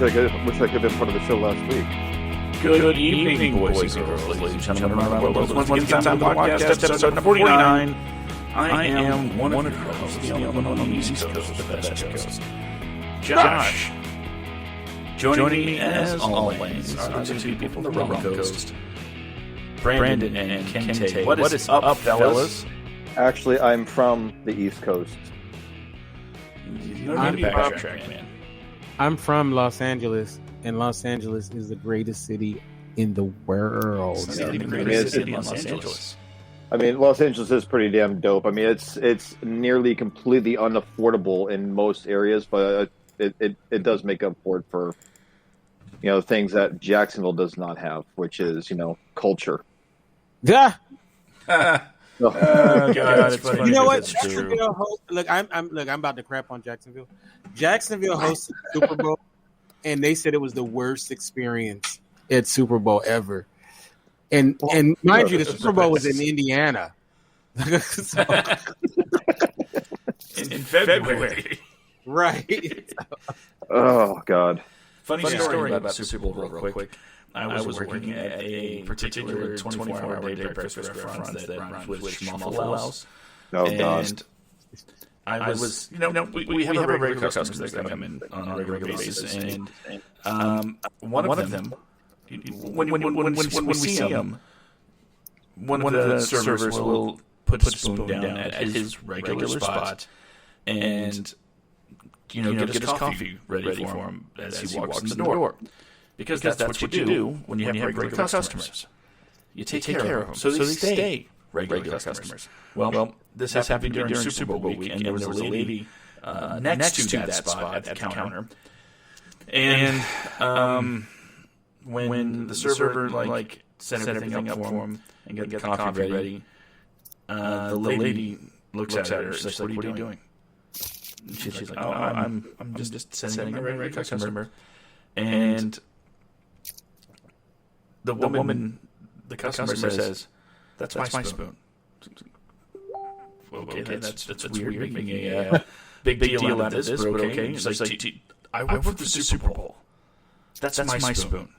wish I could have been part of the show last week. Good evening, boys and girls, ladies and gentlemen around the world. Once again, time for WADcast episode number 49. I am one of your hosts, the only one on the East Coast, the best coast. Josh. Joining me as always are the two people from the wrong coast, Brandon and Kente. What is up, fellas? Actually, I'm from the East Coast. I'm backtrack, man. I'm from Los Angeles, and Los Angeles is the greatest city in the world. It's the greatest city in Los Angeles. I mean, Los Angeles is pretty damn dope. I mean, it's nearly completely unaffordable in most areas, but it does make up for it for, things that Jacksonville does not have, which is, culture. Yeah. God, it's funny. You know what? Jacksonville I'm about to crap on Jacksonville. Jacksonville hosted the Super Bowl, and they said it was the worst experience at Super Bowl ever. And mind you, the Super Bowl was in Indiana. In February. Right. Oh, God. Funny story about the Super Bowl real quick. I was working at a particular 24-hour day breakfast restaurant that runs with Waffle House. Oh, God. I was, we have a regular customers that come in on a regular basis, and one of them, when we see him, one of the servers will put a spoon down at his regular spot and get his coffee ready for him as he walks in the door. Because that's what you do when you have regular customers. You take care of them so they stay regular customers. Well, this happened during Super Bowl week, and there was a lady next to that spot at the counter. And when the server set everything up for him and get the coffee ready, the lady looks at her and says, "What are you doing?" And she's like, "Oh, I'm just sending a regular customer." And the woman, the customer says, "That's my spoon." Okay, that's weird, making a big deal out of this, but okay. It's like, I work for the Super Bowl. That's my spoon.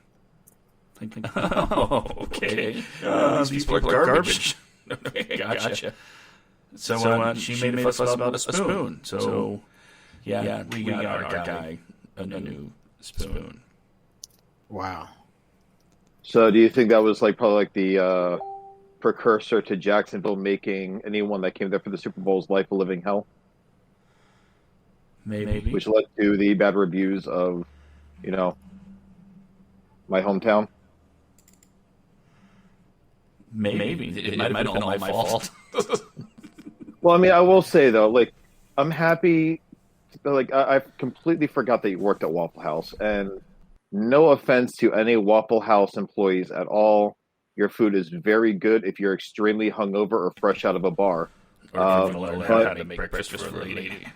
Oh, okay. These people are garbage. Gotcha. So she made a fuss about a spoon. So yeah, we got our guy a new spoon. Wow. So do you think that was probably the precursor to Jacksonville making anyone that came there for the Super Bowl's life a living hell? Maybe. Which led to the bad reviews of, my hometown? Maybe. It might have been all my fault. Well, I mean, I will say, though, I'm happy. I completely forgot that you worked at Waffle House. And no offense to any Waffle House employees at all. Your food is very good if you're extremely hungover or fresh out of a bar. Or if you want to learn how to make breakfast for a lady.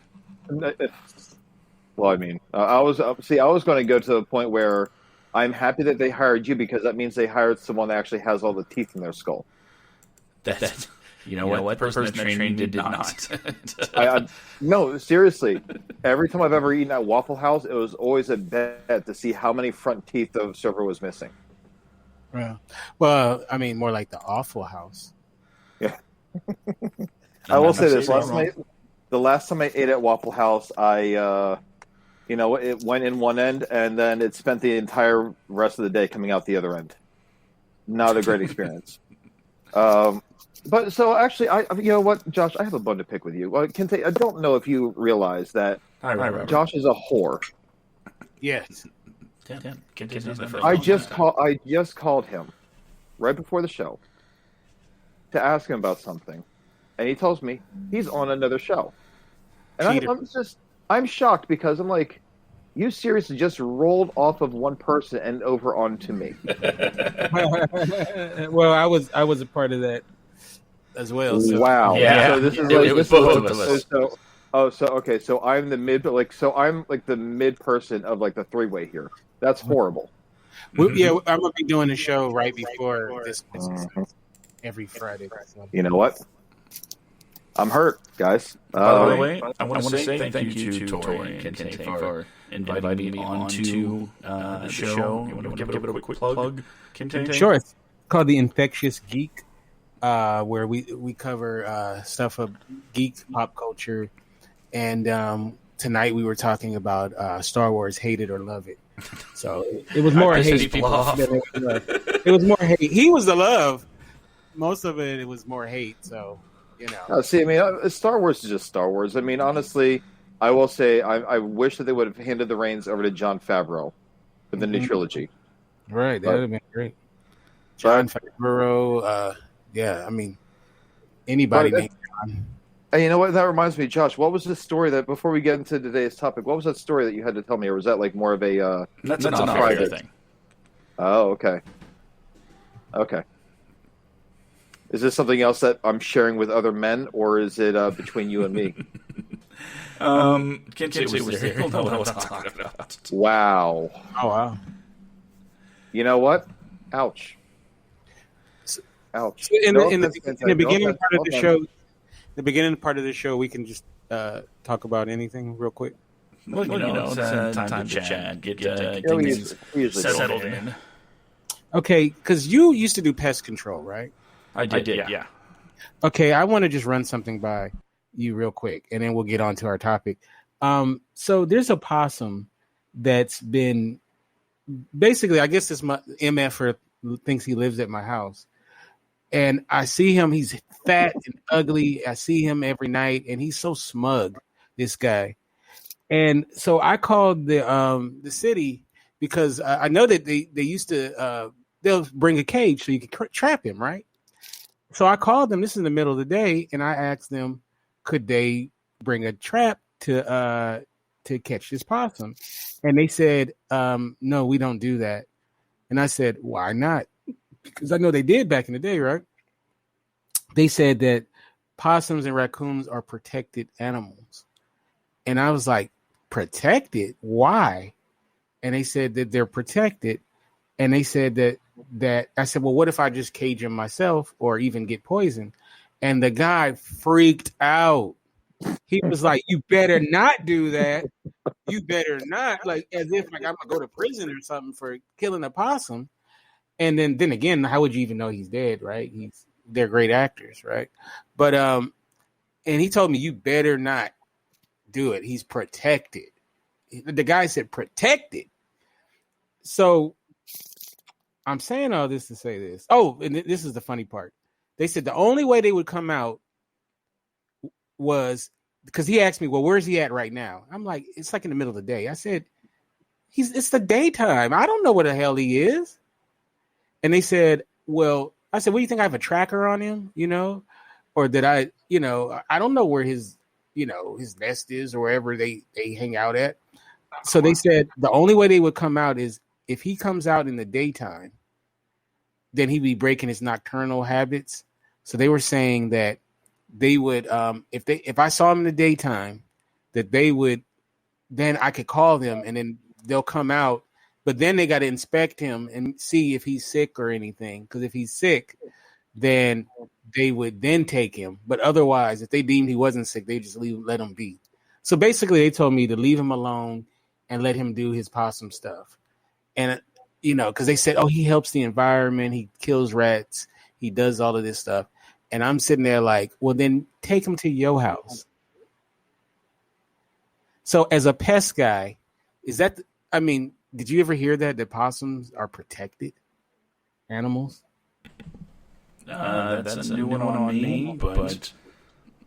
Well, I mean, I was going to go to the point where I'm happy that they hired you because that means they hired someone that actually has all the teeth in their skull. You know what? Person that trained did not. No, seriously. Every time I've ever eaten at Waffle House, it was always a bet to see how many front teeth the server was missing. Yeah. Well, I mean, more like the Awful House. Yeah. I will say this. The last time I ate at Waffle House, it went in one end, and then it spent the entire rest of the day coming out the other end. Not a great experience. But so actually, you know what, Josh, I have a bone to pick with you. Kente, I don't know if you realize that Josh is a whore. Yes. I just called him right before the show to ask him about something, and he tells me he's on another show, and I'm shocked because I'm like, you seriously just rolled off of one person and over onto me. Well, I was a part of that as well. So. Wow. Yeah. So this is it was both of us. So I'm the mid, I'm the mid person of the three-way here. That's horrible. Yeah, I'm gonna be doing a show right before this every Friday. So. You know what? I'm hurt, guys. By the way, I want to say thank you to Tori and Kente for inviting me onto the show. You want to give it a quick plug, Kente? Sure. It's called The Infectious Geek, where we cover stuff of geek pop culture. And tonight we were talking about Star Wars, hate it or love it. So it was more hate. It was more hate. He was the love. Most of it was more hate. So, See, I mean, Star Wars is just Star Wars. I mean, honestly, I will say I wish that they would have handed the reins over to Jon Favreau for the new trilogy. Right, that would have been great. Jon Favreau, yeah, I mean, anybody named Jon. And you know what? That reminds me, Josh. What was the story that before we get into today's topic? What was that story that you had to tell me, or was that like more of a? That's a private thing. Oh, okay. Okay. Is this something else that I'm sharing with other men, or is it between you and me? Can't say it was there. He'll know what I'm talking about. Wow. Oh wow. You know what? Ouch. Ouch. In the beginning part of the show. The beginning part of the show, we can just talk about anything real quick. Well, it's time to chat. Get things settled in. Okay, because you used to do pest control, right? I did, yeah. Okay, I want to just run something by you real quick, and then we'll get on to our topic. So there's a possum that's been basically, I guess this MF thinks he lives at my house. And I see him, he's fat and ugly. I see him every night, and he's so smug, this guy. And so I called the city because I know that they used to, they'll bring a cage so you can trap him, right? So I called them, this is in the middle of the day, and I asked them, could they bring a trap to catch this possum? And they said, no, we don't do that. And I said, why not? Because I know they did back in the day, right? They said that possums and raccoons are protected animals. And I was like, protected? Why? And they said that they're protected. And they said that I said, well, what if I just cage them myself or even get poisoned? And the guy freaked out. He was like, you better not do that. You better not. Like, as if like I'm going to go to prison or something for killing a possum. And then again, how would you even know he's dead, right? They're great actors, right? But and he told me you better not do it. He's protected. The guy said protected. So I'm saying all this to say this. Oh, and this is the funny part. They said the only way they would come out was because he asked me, well, where's he at right now? I'm like, it's like in the middle of the day. I said, it's the daytime. I don't know where the hell he is. And they said, well, I said, what do you think? I have a tracker on him, or that I don't know where his nest is or wherever they hang out at. So they said the only way they would come out is if he comes out in the daytime, then he'd be breaking his nocturnal habits. So they were saying that they would, if I saw him in the daytime, that they would, then I could call them and then they'll come out. But then they got to inspect him and see if he's sick or anything. Because if he's sick, then they would then take him. But otherwise, if they deemed he wasn't sick, they just let him be. So basically, they told me to leave him alone and let him do his possum stuff. And, because they said, oh, he helps the environment. He kills rats. He does all of this stuff. And I'm sitting there like, well, then take him to your house. So as a pest guy, did you ever hear that possums are protected animals? That's a new one on me, but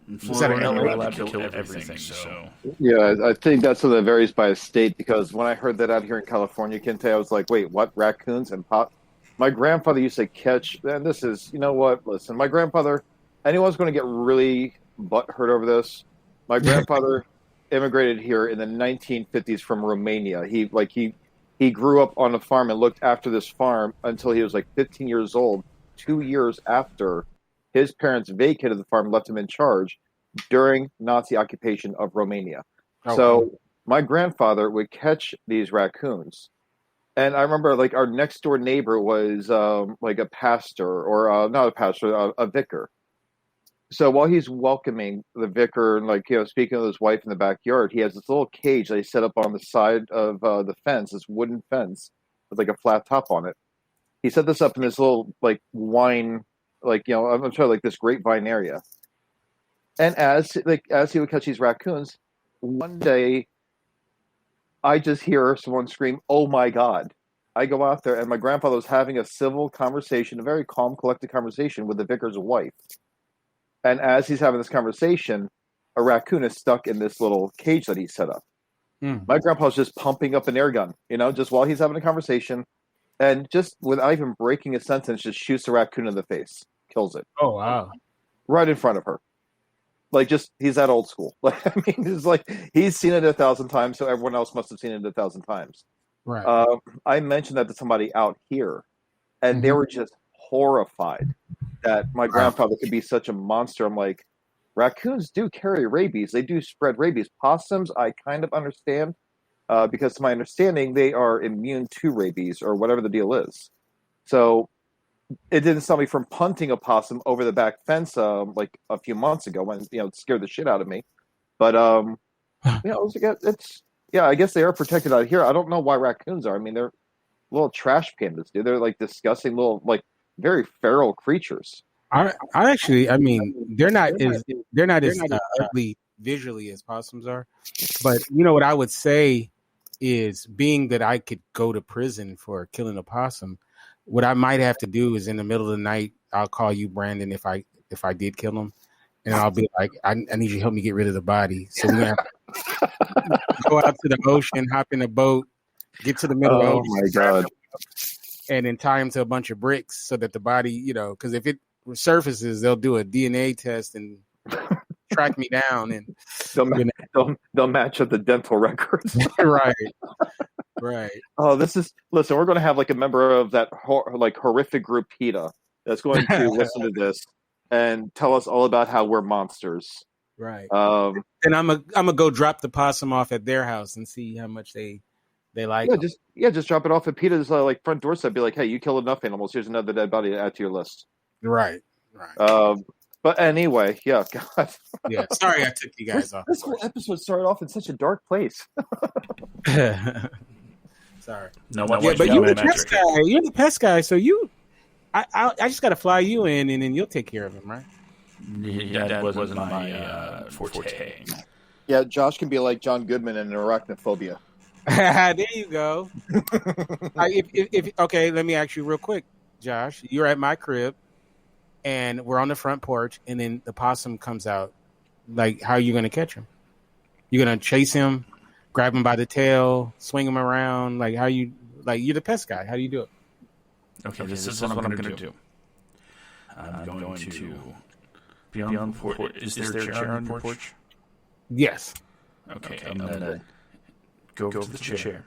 we're allowed to kill everything. So yeah, I think that's something that varies by state because when I heard that out here in California, Kente, I was like, wait, what? Raccoons and My grandfather used to catch, and this is, you know what? Listen, my grandfather, anyone's going to get really butthurt over this. My grandfather immigrated here in the 1950s from Romania. He grew up on a farm and looked after this farm until he was like 15 years old, 2 years after his parents vacated the farm, left him in charge during Nazi occupation of Romania. Oh, so my grandfather would catch these raccoons. And I remember like our next door neighbor was like a pastor or not a pastor, a vicar. So while he's welcoming the vicar and speaking to his wife in the backyard, he has this little cage that he set up on the side of the fence, this wooden fence with like a flat top on it. He set this up in this little wine, I'm sorry, this grapevine area. And as he would catch these raccoons, one day I just hear someone scream, "Oh my God." I go out there and my grandfather was having a civil conversation, a very calm, collected conversation with the vicar's wife. And as he's having this conversation, a raccoon is stuck in this little cage that he set up. My grandpa's just pumping up an air gun, just while he's having a conversation. And just without even breaking a sentence, just shoots the raccoon in the face, kills it. Oh, wow. Right in front of her. He's that old school. It's he's seen it 1,000 times, so everyone else must have seen it 1,000 times. Right. I mentioned that to somebody out here, and they were just horrified that my grandfather could be such a monster. I'm like, raccoons do carry rabies. They do spread rabies. Possums, I kind of understand. Because to my understanding, they are immune to rabies or whatever the deal is. So it didn't stop me from punting a possum over the back fence a few months ago when it scared the shit out of me. But I guess they are protected out here. I don't know why raccoons are. I mean, they're little trash pandas, dude. They're disgusting little very feral creatures. I mean, they're not as ugly visually as possums are. But what I would say is, being that I could go to prison for killing a possum, what I might have to do is in the middle of the night, I'll call you, Brandon, if I did kill him, and I'll be like, I need you to help me get rid of the body. So we have to go out to the ocean, hop in a boat, get to the middle of the ocean. Oh my God. And then tie him to a bunch of bricks so that the body, because if it surfaces, they'll do a DNA test and track me down, and they'll match up the dental records. right. Oh, listen, we're going to have a member of that horrific group PETA that's going to listen to this and tell us all about how we're monsters. Right. And I'm gonna go drop the possum off at their house and see how much they like. Just drop it off at PETA's front doorstep. Be like, hey, you killed enough animals. Here's another dead body to add to your list. Right. But anyway, yeah, God. Yeah, sorry I took you guys off. This whole episode started off in such a dark place. Sorry. No one. Yeah, but you're the pest guy. You're the pest guy, so I just got to fly you in, and then you'll take care of him, right? Yeah, that wasn't my forte. Yeah, Josh can be like John Goodman in Arachnophobia. There you go. Okay, let me ask you real quick, Josh. You're at my crib, and we're on the front porch, and then the possum comes out. How are you going to catch him? You're going to chase him, grab him by the tail, swing him around? How you? You're the pest guy. How do you do it? Okay, this is what I'm going to do. I'm going to be on the porch. Is there a chair on your porch? Yes. Okay, I'm going to go to the chair.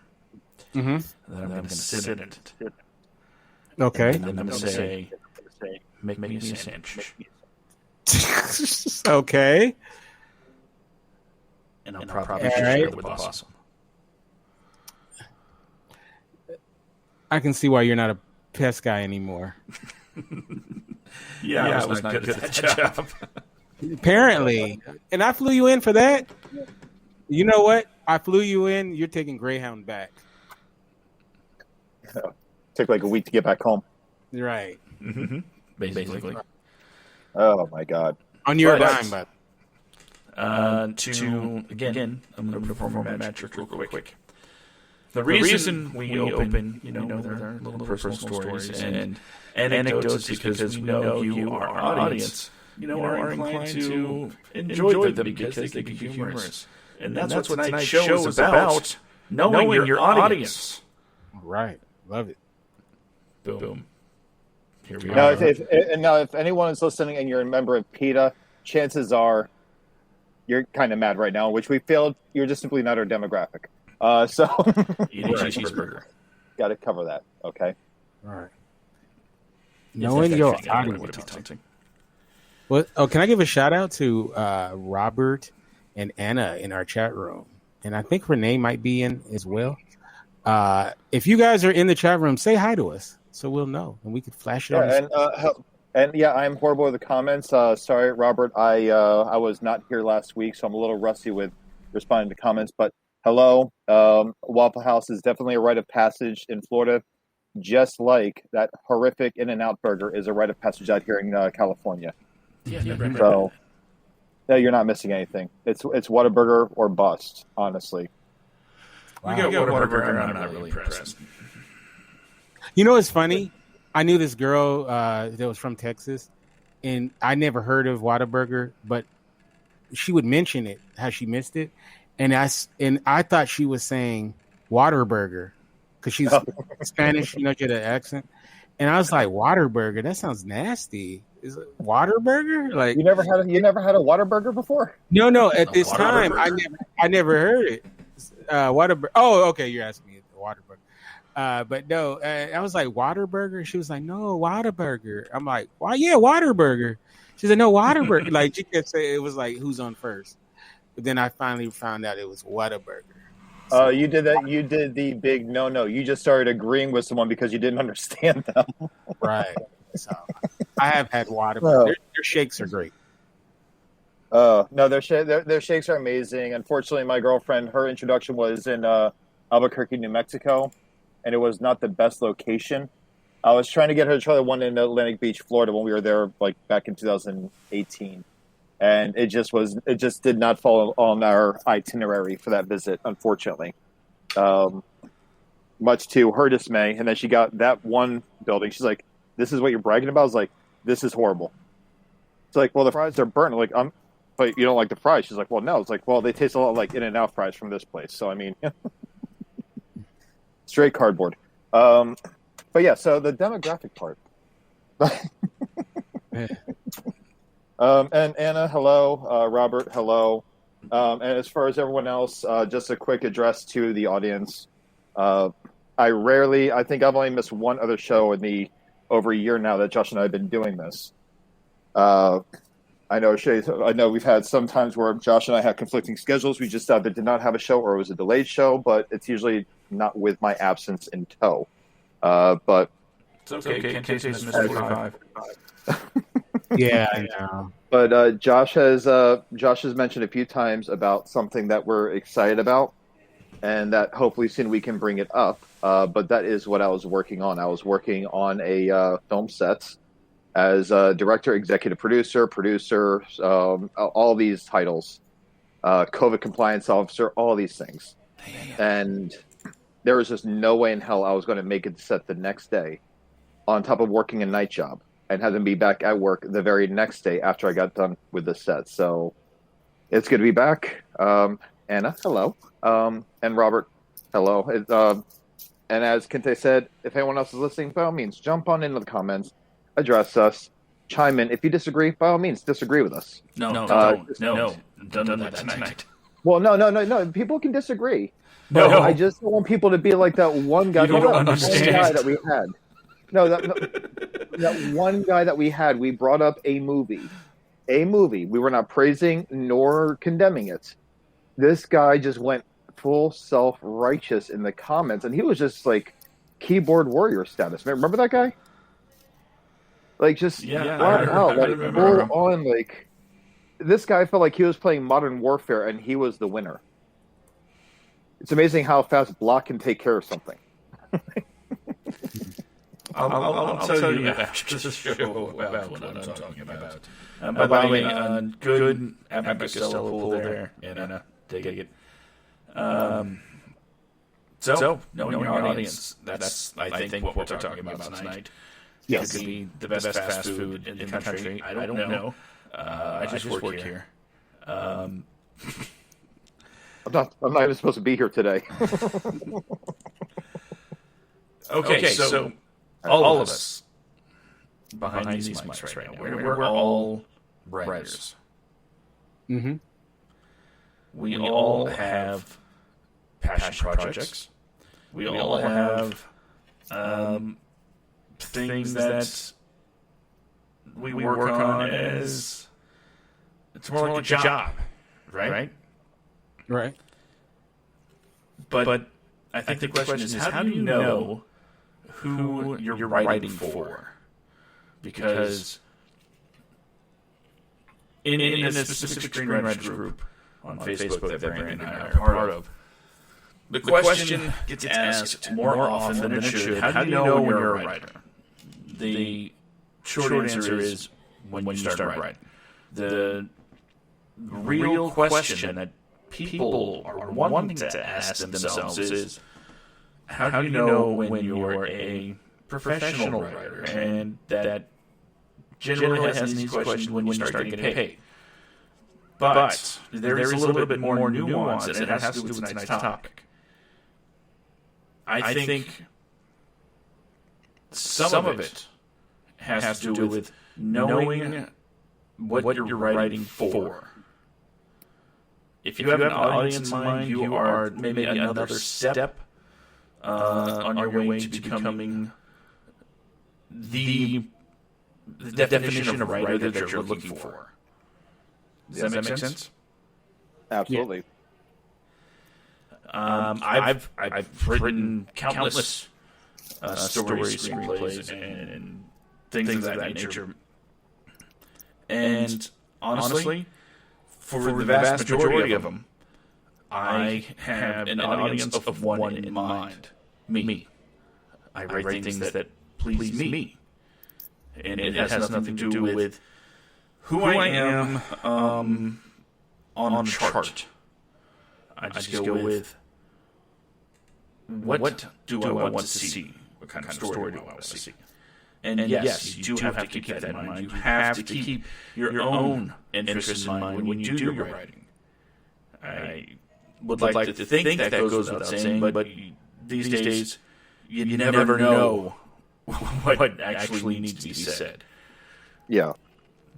Mm-hmm. Then I'm going to sit in it. Okay. And then I'm going to say, make me a sandwich. Okay. And I'll probably share it with the possum. I can see why you're not a pest guy anymore. Yeah, I was not good at that job. Apparently. And I flew you in for that. You know what? I flew you in. You're taking Greyhound back. Took a week to get back home. Right. Mm-hmm. Basically. Oh, my God. On your dime, but. Again, I'm going to perform a magic real quick. The reason we open, with our little personal stories and anecdotes is because we know you, our audience, are inclined to enjoy them because they can be humorous. And that's what tonight's show is about, knowing your audience. Right. Love it. Boom. Here we are. Now, if anyone is listening and you're a member of PETA, chances are you're kind of mad right now, which we failed. You're just simply not our demographic. So eat a cheeseburger. Got to cover that. Okay. All right. Knowing your audience. Well, can I give a shout out to Robert and Anna in our chat room, and I think Renee might be in as well. If you guys are in the chat room, say hi to us so we'll know and we can flash it on. And And yeah, I'm horrible with the comments. Sorry, Robert. I was not here last week, so I'm a little rusty with responding to comments. But hello, Waffle House is definitely a rite of passage in Florida, just like that horrific In-N-Out burger is a rite of passage out here in California. So, no, you're not missing anything. It's Whataburger or bust, honestly. We got Whataburger. I'm not really impressed. You know what's funny? I knew this girl that was from Texas, and I never heard of Whataburger, but she would mention it, how she missed it, and I thought she was saying Waterburger because she's Spanish, you know, she had an accent, and I was like, Waterburger, that sounds nasty. Is it Waterburger? Like you never had a Whataburger before? No. At this time, I never heard it. Waterburger. Oh, okay, you're asking me Waterburger. But no, I was like Waterburger. She was like, no, Waterburger. I'm like, why? Yeah, Waterburger. She said, no, Waterburger. Like she kept saying it was like who's on first. But then I finally found out it was Whataburger. So, you did that. You did the big no. You just started agreeing with someone because you didn't understand them. Right. So I have had Whataburger. Their shakes are great. No, their shakes are amazing. Unfortunately, my girlfriend, her introduction was in Albuquerque, New Mexico, and it was not the best location. I was trying to get her to try the one in Atlantic Beach, Florida, when we were there, like back in 2018, and it just did not fall on our itinerary for that visit, unfortunately. Much to her dismay, and then she got that one building. She's like, "This is what you're bragging about?" I was like, "This is horrible." It's like, "Well, the fries are burnt." I'm like, but you don't like the fries? She's like, "Well, no." It's like, "Well, they taste a lot like In-N-Out fries from this place." So I mean, straight cardboard. But yeah, so the demographic part. And Anna, hello. Robert, hello. And as far as everyone else, just a quick address to the audience. I think I've only missed one other show in the over a year now that Josh and I have been doing this. I know we've had some times where Josh and I had conflicting schedules. We just either did not have a show or it was a delayed show, but it's usually not with my absence in tow. But it's okay. Can't taste Mr. 45. Yeah, I know. But Josh has mentioned a few times about something that we're excited about, and that hopefully soon we can bring it up. But that is what I was working on. I was working on a film set as a director, executive producer, all these titles, COVID compliance officer, all these things. And there was just no way in hell I was going to make it to set the next day on top of working a night job and have them be back at work the very next day after I got done with the set. So it's good to be back. Anna, hello. And Robert, hello. And as Kente said, if anyone else is listening, by all means, jump on into the comments, address us, chime in. If you disagree, by all means, disagree with us. No, don't that tonight. Well, no. People can disagree. No, I just don't want people to be like that one guy. You don't understand. One guy that we had. That one guy that we had. We brought up a movie. We were not praising nor condemning it. This guy just went full self-righteous in the comments, and he was just like keyboard warrior status. Remember that guy? Like just flat out, like full on. Like this guy felt like he was playing Modern Warfare, and he was the winner. It's amazing how fast Block can take care of something. I'll tell you after the show about what I'm talking about. By the way, good Abbott Costello pool there, and dig it. So, knowing your audience, that's I think what we're talking about tonight. Yes. It could be the best fast food in the country. I don't know. I just work here. I'm not even supposed to be here today. Okay, so all of us behind these mics right now, we're all writers. Mm-hmm. We all have passion projects. We all have things that we work on as it's more like a job, right? Right. But I think the question is how do you know who you're writing for? Because in a specific screenwriters group on Facebook that Brandon and I are part of, the question gets asked more often than it should. How do you know when you're a writer? The short answer is when you start writing. The real question that people are wanting to ask themselves is, how do you know when you're a professional writer? And that generally has these questions when you start getting paid. But there is a little bit more nuance, and it has to do with tonight's topic. I think some of it has to do with knowing what you're writing for. If you have an audience in mind, you are maybe another step on your way to becoming the definition of writer that you're looking for. Does that make sense? Absolutely. I've written countless stories, screenplays, and things of that nature. And honestly, for the vast majority of them, I have an audience of one in mind. Me. I write things that please me. And it has nothing to do with who I am on a chart. I just go with what do I want to see? What kind of story do I want to see? And yes, you do have to keep that in mind. You have to keep your own interests in mind when you do your writing. I would like to think that goes without saying, but these days, you never know what actually needs to be said. Yeah.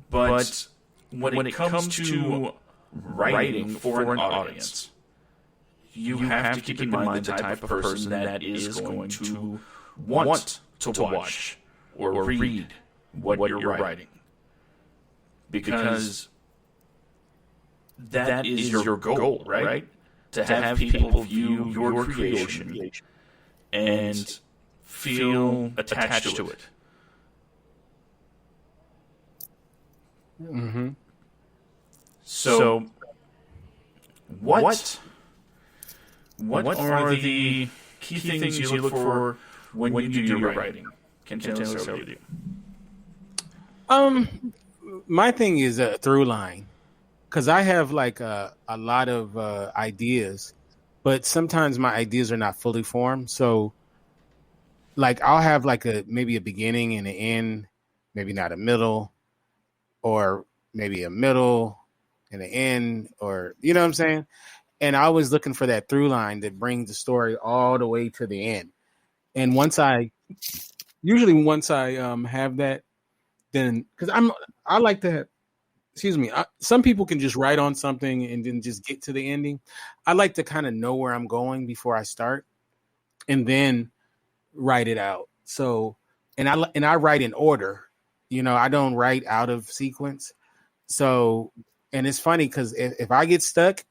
But when it comes to writing for an audience, you have to keep in mind the type of person that is going to want to watch or read what you're writing. Because that is your goal, right? To have people view your creation and feel attached to it. Mm-hmm. So, what are the key things you look for when you do your writing? Can Taylor start with you? My thing is a through line, because I have like a lot of ideas, but sometimes my ideas are not fully formed. So, like, I'll have like maybe a beginning and an end, maybe not a middle, or maybe a middle and an end, or you know what I'm saying? And I was looking for that through line that brings the story all the way to the end. And once I have that, then because I like to have, excuse me, some people can just write on something and then just get to the ending. I like to kind of know where I'm going before I start, and then write it out. So, and I write in order. You know, I don't write out of sequence. So, and it's funny because if I get stuck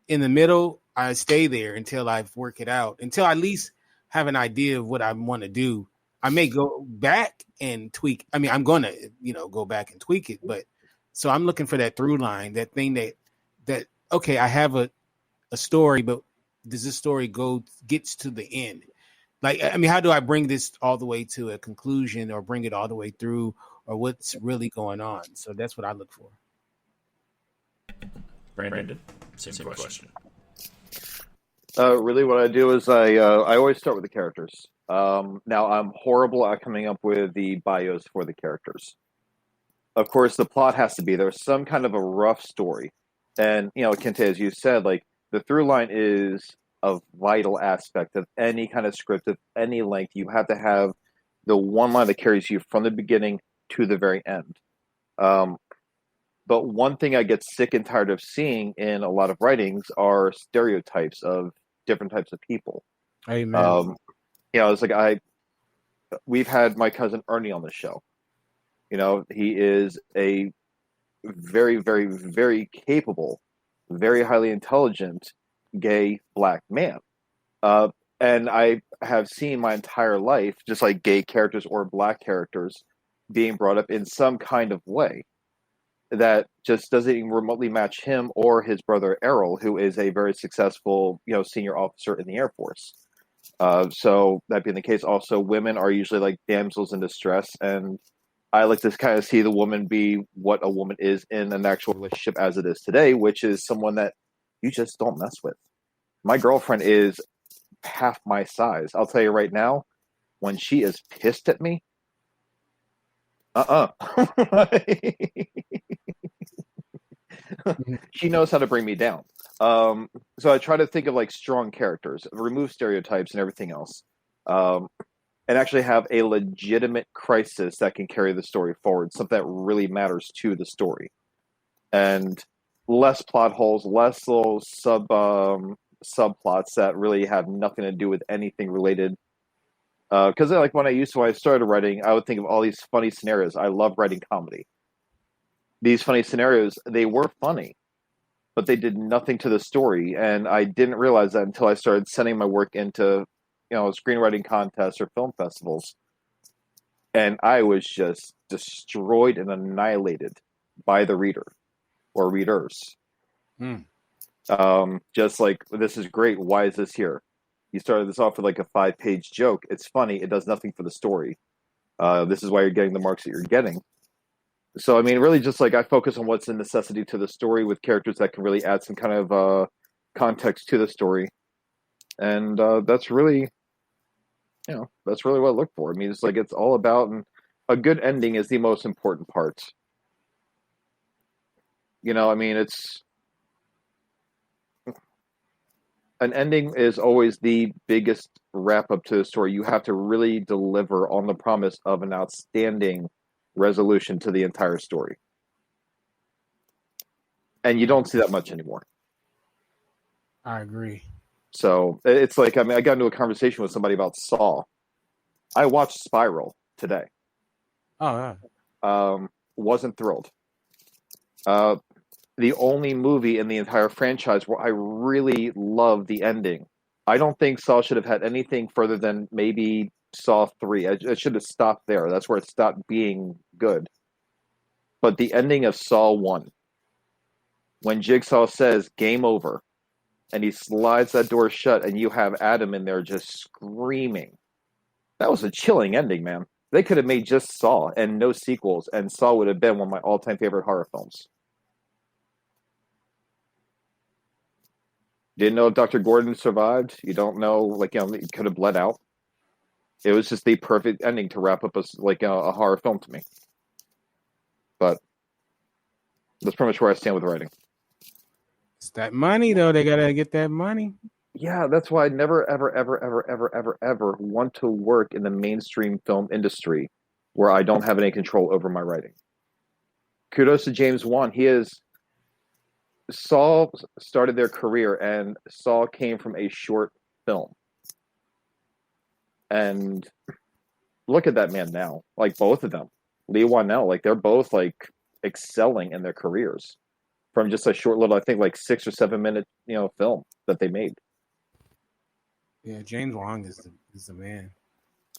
in the middle, I stay there until I've worked it out, until I at least have an idea of what I want to do. I may go back and tweak. I mean, I'm going to, go back and tweak it. But so I'm looking for that through line, that thing that okay, I have a story, but does this story gets to the end? Like, I mean, how do I bring this all the way to a conclusion, or bring it all the way through, or what's really going on? So that's what I look for. Brandon, same question. Really, what I do is I always start with the characters. Now, I'm horrible at coming up with the bios for the characters. Of course, the plot has to be there, some kind of a rough story. And, Kente, as you said, like, the through line is a vital aspect of any kind of script of any length. You have to have the one line that carries you from the beginning to the very end. But one thing I get sick and tired of seeing in a lot of writings are stereotypes of different types of people. Amen. It's like we've had my cousin Ernie on the show. He is a very, very, very capable, very highly intelligent gay black man. And I have seen my entire life, just like gay characters or black characters being brought up in some kind of way. that just doesn't even remotely match him or his brother Errol, who is a very successful, senior officer in the Air Force. So that being the case, also women are usually like damsels in distress, and I like to kind of see the woman be what a woman is in an actual relationship as it is today, which is someone that you just don't mess with. My girlfriend is half my size. I'll tell you right now, when she is pissed at me, she knows how to bring me down. So I try to think of like strong characters, remove stereotypes and everything else, and actually have a legitimate crisis that can carry the story forward, something that really matters to the story, and less plot holes, less little subplots that really have nothing to do with anything related. Because like when I started writing, I would think of all these funny scenarios. I love writing comedy. These funny scenarios, they were funny, but they did nothing to the story, and I didn't realize that until I started sending my work into, screenwriting contests or film festivals, and I was just destroyed and annihilated by the reader or readers. Just like, this is great. Why is this here? You started this off with like a 5-page joke. It's funny. It does nothing for the story. This is why you're getting the marks that you're getting. So, I mean, really just like I focus on what's a necessity to the story with characters that can really add some kind of context to the story. And that's really what I look for. I mean, it's like it's all about, and a good ending is the most important part. I mean, an ending is always the biggest wrap up to the story. You have to really deliver on the promise of an outstanding resolution to the entire story. And you don't see that much anymore. I agree. So it's like, I got into a conversation with somebody about Saw. I watched Spiral today. Oh, yeah. Wasn't thrilled. The only movie in the entire franchise where I really love the ending. I don't think Saw should have had anything further than maybe Saw 3. It should have stopped there. That's where it stopped being good. But the ending of Saw 1, when Jigsaw says, "Game over," and he slides that door shut, and you have Adam in there just screaming. That was a chilling ending, man. They could have made just Saw and no sequels, and Saw would have been one of my all-time favorite horror films. Didn't know if Dr. Gordon survived. You don't know, he could have bled out. It was just the perfect ending to wrap up a horror film to me. But that's pretty much where I stand with writing. It's that money, though. They gotta get that money. Yeah, that's why I never, ever, ever, ever, ever, ever, ever want to work in the mainstream film industry where I don't have any control over my writing. Kudos to James Wan. Saw started their career, and Saw came from a short film. And look at that man now. Like, both of them. Lee Wanell, they're both, excelling in their careers from just a short little, I think, 6 or 7 minute, film that they made. Yeah, James Wong is the man.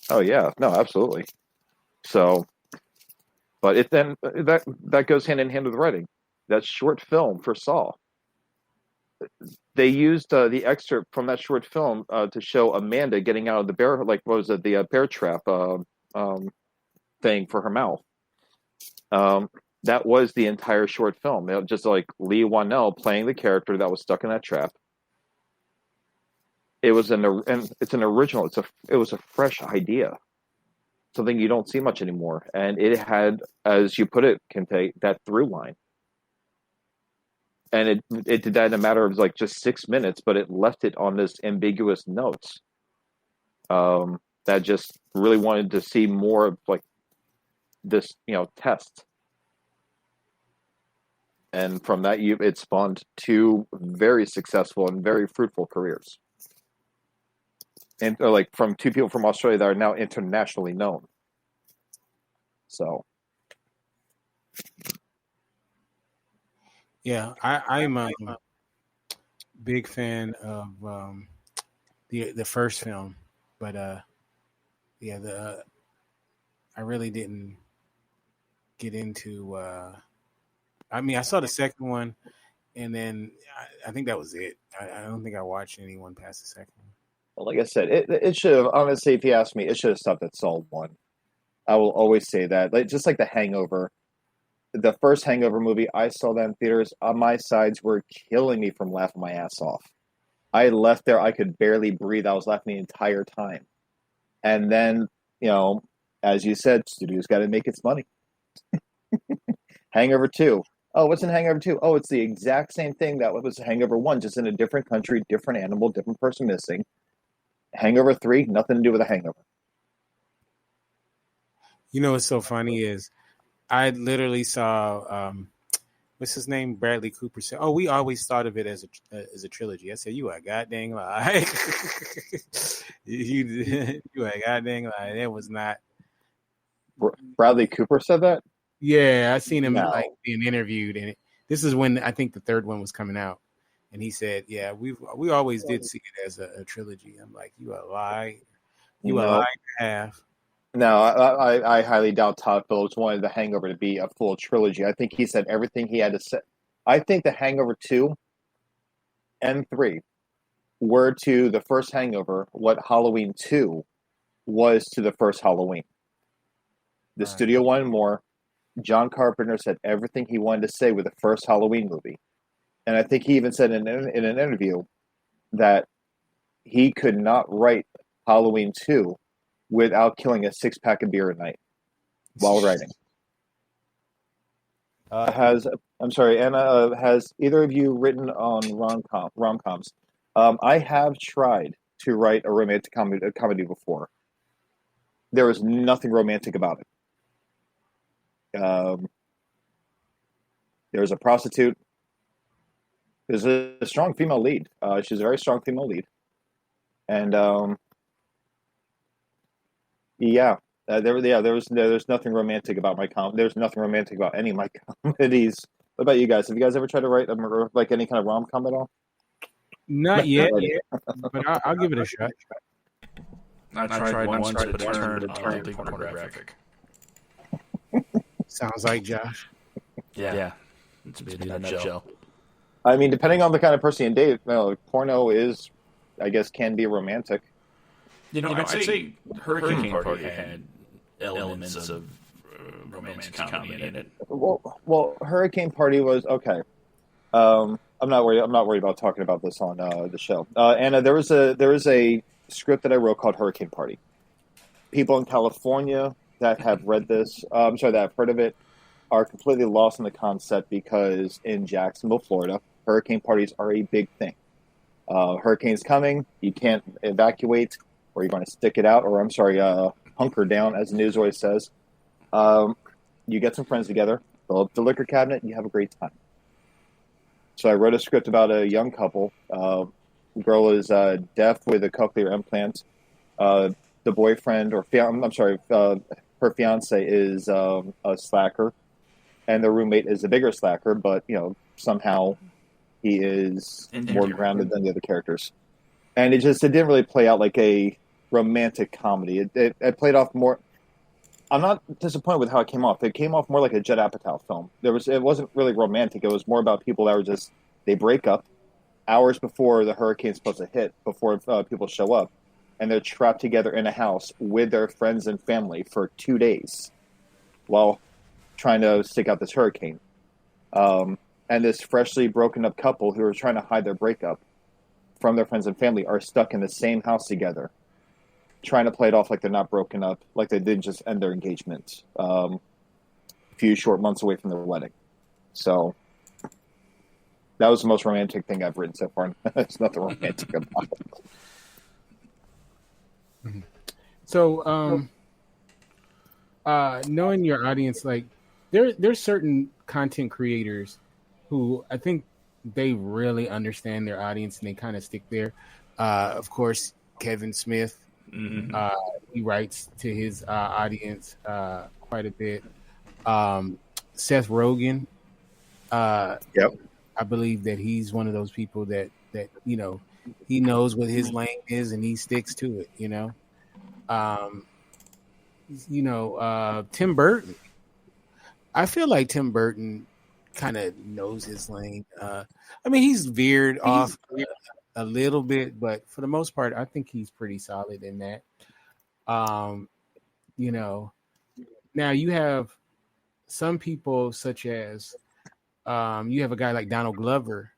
Oh, yeah. No, absolutely. So, but that goes hand in hand with writing. That short film for Saw, they used the excerpt from that short film to show Amanda getting out of the bear, the bear trap thing for her mouth. That was the entire short film. Just Lee Wanell playing the character that was stuck in that trap. It's an original. It was a fresh idea, something you don't see much anymore, and it had, as you put it, Kente, that through line. And it did that in a matter of just 6 minutes, but it left it on this ambiguous note that just really wanted to see more of this, test. And from that, it spawned 2 very successful and very fruitful careers. And from 2 people from Australia that are now internationally known. So. Yeah, I'm a big fan of the first film, but I really didn't get into. I mean, I saw the second one, and then I think that was it. I don't think I watched anyone past the second one. Well, like I said, it should have, honestly, if you ask me, it should have stopped at Saw 1. I will always say that. Like, just like The Hangover. The first Hangover movie, I saw that in theaters. My sides were killing me from laughing my ass off. I left there, I could barely breathe. I was laughing the entire time. And then, as you said, studios got to make its money. Hangover 2. Oh, what's in Hangover 2? Oh, it's the exact same thing that was Hangover 1, just in a different country, different animal, different person missing. Hangover 3, nothing to do with a hangover. You know what's so funny is I literally saw what's his name? Bradley Cooper said, "Oh, we always thought of it as a trilogy." I said, "You a goddamn lie." you a goddamn lie. It was not. Bradley Cooper said that? Yeah, I seen him being interviewed, and this is when I think the third one was coming out, and he said, "Yeah, we always did see it as a trilogy." I'm like, "You a lie? You a lie and a half." No, I highly doubt Todd Phillips wanted The Hangover to be a full trilogy. I think he said everything he had to say. I think The Hangover 2 and 3 were to the first Hangover what Halloween 2 was to the first Halloween. The studio wanted more. John Carpenter said everything he wanted to say with the first Halloween movie. And I think he even said in an interview that he could not write Halloween 2 without killing a 6-pack of beer a night while writing. Has either of you written on rom-coms? I have tried to write a romantic comedy before. There was nothing romantic about it. There's a prostitute. There's a strong female lead. She's a very strong female lead. And there's nothing romantic about there's nothing romantic about any of my comedies. What about you guys? Have you guys ever tried to write like any kind of rom-com at all? Not yet, but I'll give it a shot. I tried once, but it turned oddly pornographic. Sounds like Josh. Yeah. It's in a nutshell. I mean, depending on the kind of person you date, porno is, I guess, can be romantic. I'd say Hurricane Party had elements of romantic comedy in it. Well, Hurricane Party was okay. I'm not worried about talking about this on the show. Anna, there is a script that I wrote called Hurricane Party. People in California that have read this, that have heard of it, are completely lost in the concept because in Jacksonville, Florida, hurricane parties are a big thing. Hurricane's coming, you can't evacuate, or you're going to stick it out, or hunker down, as the news always says. You get some friends together, fill up the liquor cabinet, and you have a great time. So I wrote a script about a young couple. The girl is deaf with a cochlear implant. The boyfriend, her fiance is a slacker, and the roommate is a bigger slacker, but somehow he is more grounded than the other characters. And it didn't really play out like a romantic comedy. It played off more. I'm not disappointed with how it came off. It came off more like a Judd Apatow film. It wasn't really romantic. It was more about people that were they break up hours before the hurricane's supposed to hit, before people show up, and they're trapped together in a house with their friends and family for 2 days while trying to stick out this hurricane. And this freshly broken up couple who are trying to hide their breakup from their friends and family are stuck in the same house together, trying to play it off like they're not broken up, like they didn't just end their engagement a few short months away from their wedding. So that was the most romantic thing I've written so far. There's nothing romantic about it. So, knowing your audience, like there's certain content creators who I think they really understand their audience and they kind of stick there. Of course, Kevin Smith, he writes to his audience quite a bit. Seth Rogen, Yep. I believe that he's one of those people that he knows what his lane is and he sticks to it. Tim Burton. I feel like Tim Burton kind of knows his lane. I mean, he's veered off a little bit, but for the most part, I think he's pretty solid in that. You know, now you have some people such as you have a guy like Donald Glover,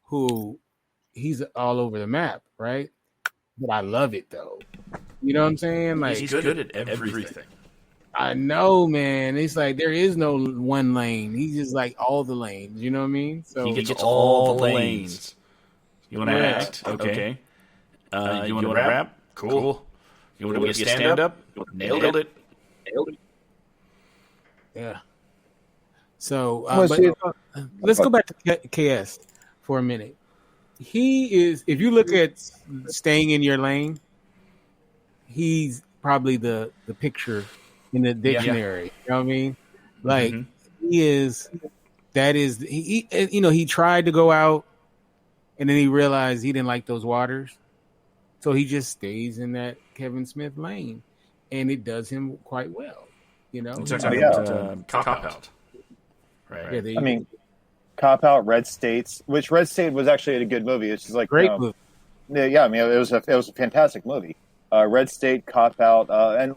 who he's all over the map, right? But I love it though. You know what I'm saying? Like he's good at everything. I know, man. It's like there is no one lane. He's just like all the lanes. You know what I mean? So he gets all the lanes. You want to act? Okay. You want to rap? Cool. You want to be a stand-up? Nailed it. Yeah. So let's go back to KS for a minute. He is, if you look at staying in your lane, he's probably the picture in the dictionary. You know what I mean? Like he is. That is he. You know, he tried to go out, and then he realized he didn't like those waters, so he just stays in that Kevin Smith lane, and it does him quite well. You know, Cop Out. Right. Yeah, I mean, Cop Out, Red States, which Red State was actually a good movie. It's just like great movie. Yeah, I mean, it was a fantastic movie. Red State, Cop Out, and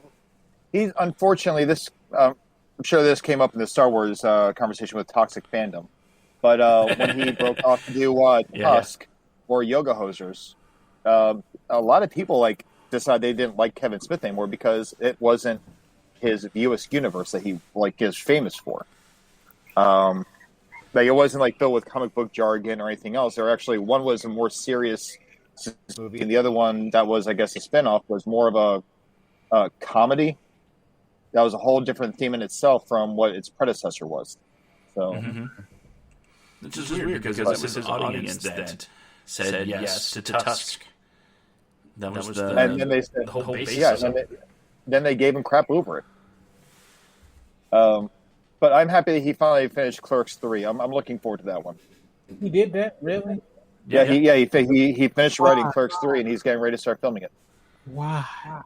he's unfortunately this. I'm sure this came up in the Star Wars conversation with Toxic Fandom, but when he broke off to do Tusk or Yoga Hosers, a lot of people decided they didn't like Kevin Smith anymore because it wasn't his Viewisk universe that he is famous for. Like it wasn't filled with comic book jargon or anything else. There actually one was a more serious movie, and the other one that was, I guess, a spinoff was more of a comedy. That was a whole different theme in itself from what its predecessor was. So, which is weird because it was his audience that said yes to Tusk. That was the and then they said the whole basis. Then they gave him crap over it. But I'm happy that he finally finished Clerks 3. I'm looking forward to that one. He did that, really? Yeah, he finished writing Clerks 3, and he's getting ready to start filming it. Wow.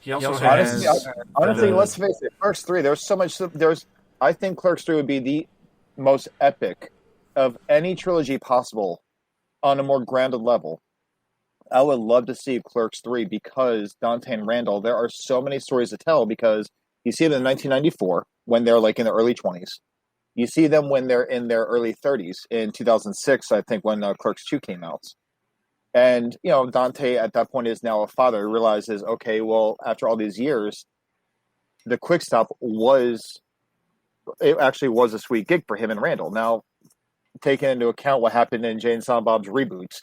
He also has honestly, let's face it, Clerks 3. There's so much. I think Clerks 3 would be the most epic of any trilogy possible on a more grounded level. I would love to see Clerks 3 because Dante and Randall. There are so many stories to tell because you see them in 1994 when they're in their early 20s. You see them when they're in their early 30s in 2006, I think, when Clerks 2 came out. And, Dante at that point is now a father. He realizes, okay, well, after all these years, the Quick Stop actually was a sweet gig for him and Randall. Now, taking into account what happened in Jay and Silent Bob's reboot,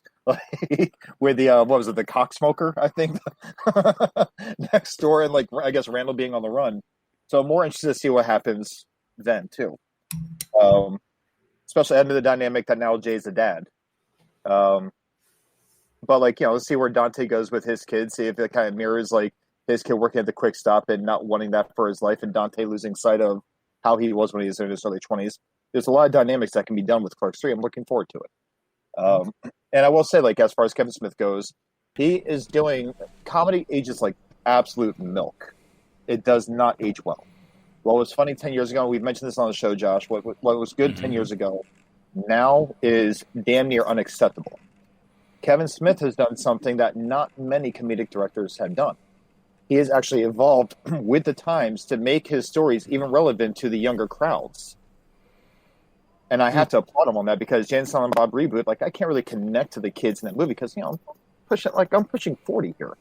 with the, what was it, the cocksmoker, I think, next door, and, I guess Randall being on the run. So I'm more interested to see what happens then, too. Especially under the dynamic that now Jay's a dad. But let's see where Dante goes with his kids. See if it kind of mirrors his kid working at the Quick Stop and not wanting that for his life, and Dante losing sight of how he was when he was in his early 20s. There's a lot of dynamics that can be done with Clerks 3. I'm looking forward to it. And I will say, as far as Kevin Smith goes, he is doing comedy ages like absolute milk. It does not age well. What was funny 10 years ago, we've mentioned this on the show, Josh, what was good 10 years ago now is damn near unacceptable. Kevin Smith has done something that not many comedic directors have done. He has actually evolved with the times to make his stories even relevant to the younger crowds. And I have to applaud him on that because Jay and Silent Bob reboot, I can't really connect to the kids in that movie because, I'm pushing 40 here.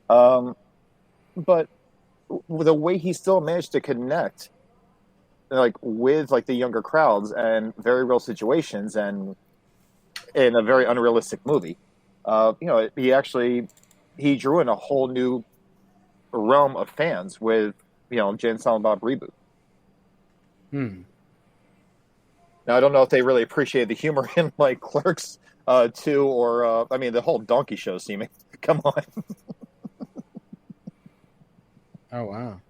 But the way he still managed to connect with the younger crowds and very real situations and in a very unrealistic movie, he drew in a whole new realm of fans with Jay and Silent Bob reboot. Now I don't know if they really appreciate the humor in Clerks 2 or the whole donkey show seeming. Come on. Oh wow.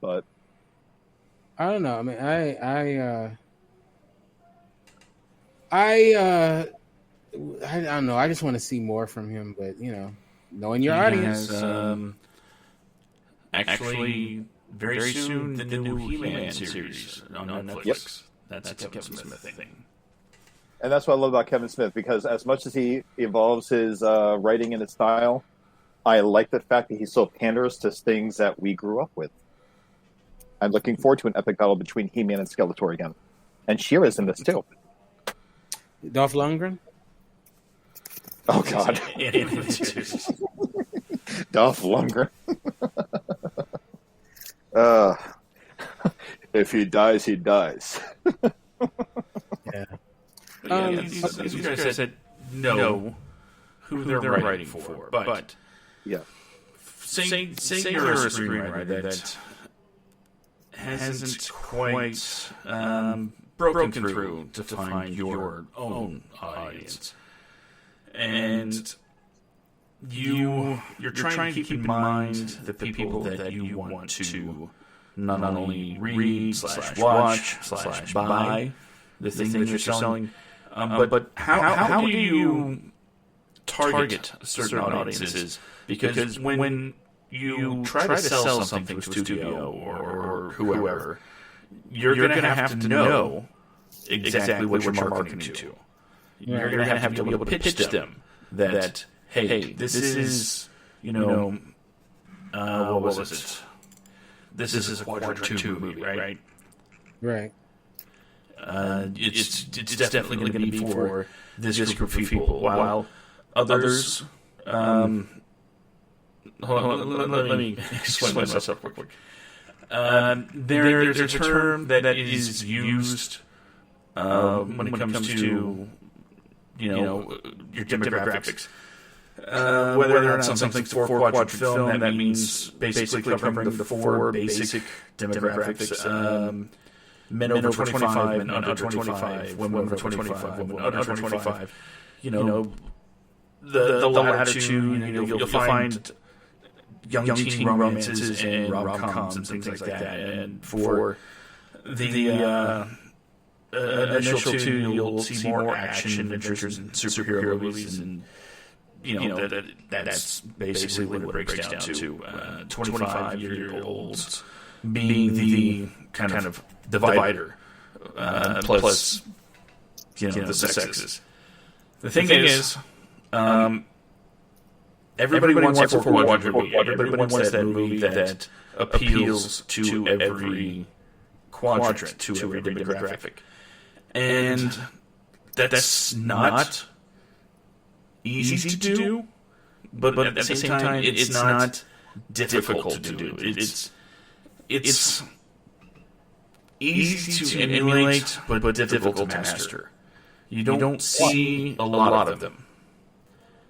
But I don't know. I mean, I don't know. I just want to see more from him, but knowing your audience. Actually, very soon the new He-Man series on Netflix. That's a Kevin Smith thing. And that's what I love about Kevin Smith, because as much as he evolves his writing and his style, I like the fact that he still panders to things that we grew up with. I'm looking forward to an epic battle between He-Man and Skeletor again. And She-Ra's in this too. Dolph Lundgren? Oh, God. Dolph Lundgren. If he dies, he dies. Yeah. These guys said know who they're writing for. But yeah. Say you're a screenwriter that hasn't quite broken through to find your own audience. And you're trying to keep in mind the people that you want to not only read / watch / buy the thing that you're selling, but how do you target certain audiences? Because when you try to sell something to a studio or whoever, you're going to have to know exactly what you're marketing to. You're going to have to be able to pitch them that, hey, this is, what was it? This is a Quadrant 2 movie, right? Right. It's definitely going to be for this group of people, while others... hold on, let me explain myself quick. There's a term that is used when it comes to your demographics. Whether or not something's a 4-quadrant film, that means basically covering the 4 basic demographics. Men over 25, men under 25, women over 25, women under 25. The latter two, you'll find young teen romances and rom-coms and things like that. And for the initial two, you'll see more action, adventures, and superhero movies. And, that's basically what it breaks down to. 25-year-olds being the kind of divider, plus the sexes. The thing is, everybody wants a 4-quadrant movie. Everybody wants that movie that appeals to every quadrant, to every demographic. And that's not easy to do, but at the same time, it's not difficult to do. It's easy to emulate, but difficult to master. You don't see a lot of them.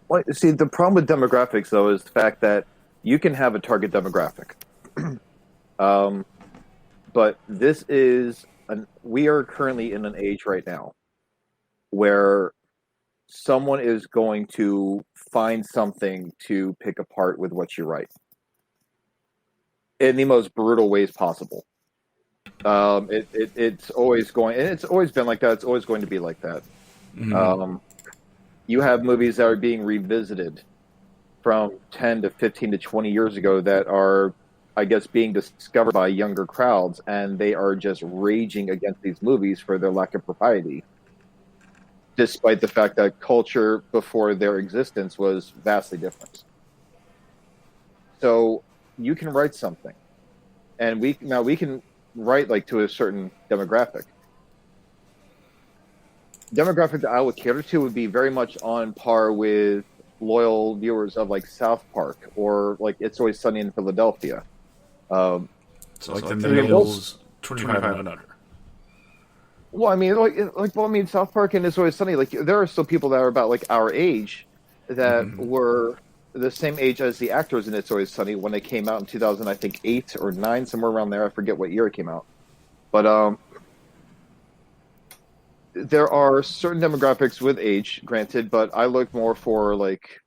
Well, see, the problem with demographics, though, is the fact that you can have a target demographic. But we are currently in an age right now where someone is going to find something to pick apart with what you write in the most brutal ways possible. It's always going, and it's always been like that. It's always going to be like that. Mm-hmm. You have movies that are being revisited from 10 to 15 to 20 years ago that are, I guess, being discovered by younger crowds, and they are just raging against these movies for their lack of propriety, despite the fact that culture before their existence was vastly different. So you can write something, and we can write like to a certain demographic. Demographic that I would cater to would be very much on par with loyal viewers of like South Park or like It's Always Sunny in Philadelphia. So like the males 25 and under. Well, I mean, South Park and It's Always Sunny. Like, there are still people that are about like our age that were the same age as the actors in It's Always Sunny when they came out in 2000, I think 8 or 9, somewhere around there. I forget what year it came out, but there are certain demographics with age, granted, but I look more for like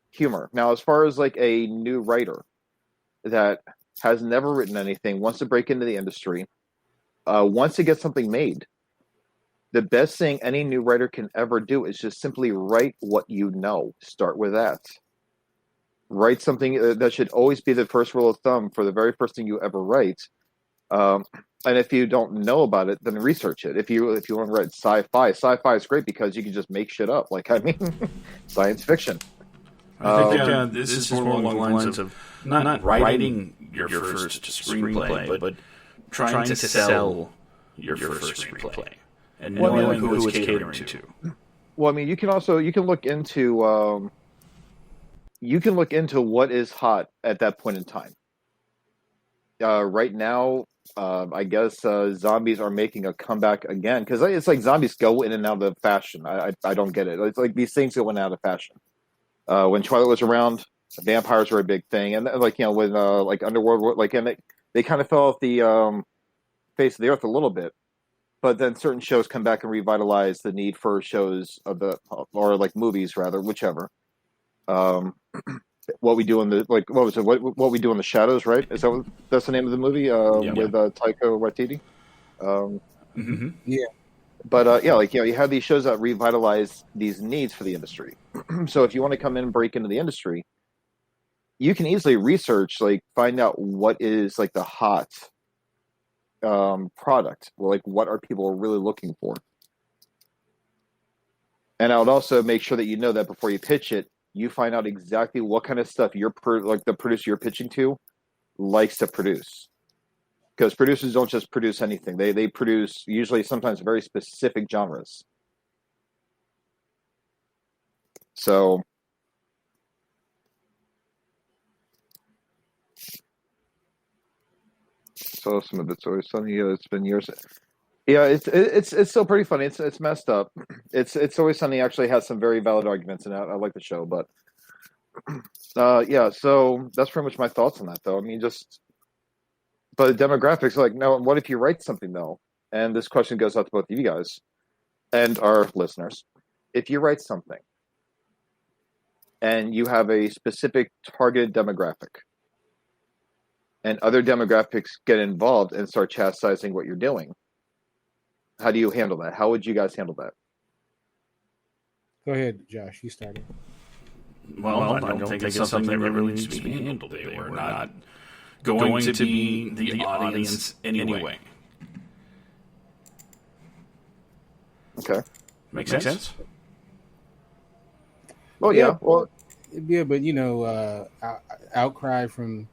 humor. Now, as far as like a new writer that has never written anything, wants to break into the industry, wants to get something made, the best thing any new writer can ever do is just simply write what you know. Start with that. Write something that should always be the first rule of thumb for the very first thing you ever write. And if you don't know about it, then research it. If you want to write sci-fi is great because you can just make shit up. Like, I mean, science fiction. I think this is more along the lines of not writing your first screenplay, but trying to sell your first screenplay and knowing who it's catering to. Well, I mean, you can look into what is hot at that point in time. Right now, I guess zombies are making a comeback again because it's like zombies go in and out of fashion. I don't get it. It's like these things go in and out of fashion. When Twilight was around, vampires were a big thing, and like when like Underworld, like and they kind of fell off the face of the earth a little bit. But then certain shows come back and revitalize the need for shows or like movies rather, whichever. What we do in the what was it? What we do in the shadows, right? That's the name of the movie with Taika Waititi. Yeah. But you have these shows that revitalize these needs for the industry. So if you want to come in and break into the industry, you can easily research, like find out what is like the hot product, like what are people really looking for. And I would also make sure that you know that before you pitch it, you find out exactly what kind of stuff the producer you're pitching to likes to produce. Because producers don't just produce anything. They produce usually sometimes very specific genres. So some of it's always funny. Yeah, it's been years. Yeah, it's still pretty funny. It's messed up. It's Always Sunny actually has some very valid arguments, and I like the show. But yeah, so that's pretty much my thoughts on that, though. I mean, but the demographics, like, no, what if you write something though? And this question goes out to both of you guys and our listeners. If you write something and you have a specific targeted demographic, and other demographics get involved and start chastising what you're doing, how do you handle that? How would you guys handle that? Go ahead, Josh. You started. Well, I don't think it's something that really needs to be handled. We're not going to be the audience anyway. Okay. Makes sense? Oh, yeah. Well, yeah, but outcry from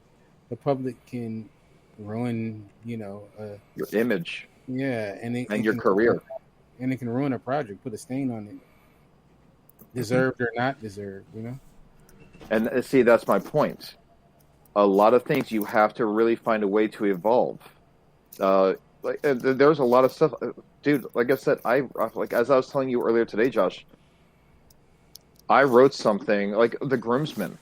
the public can ruin, your image. Yeah, and your career. And it can ruin a project, put a stain on it. Deserved or not deserved, And see, that's my point. A lot of things you have to really find a way to evolve. There's a lot of stuff, dude. Like I said, as I was telling you earlier today, Josh, I wrote something like The Groomsman.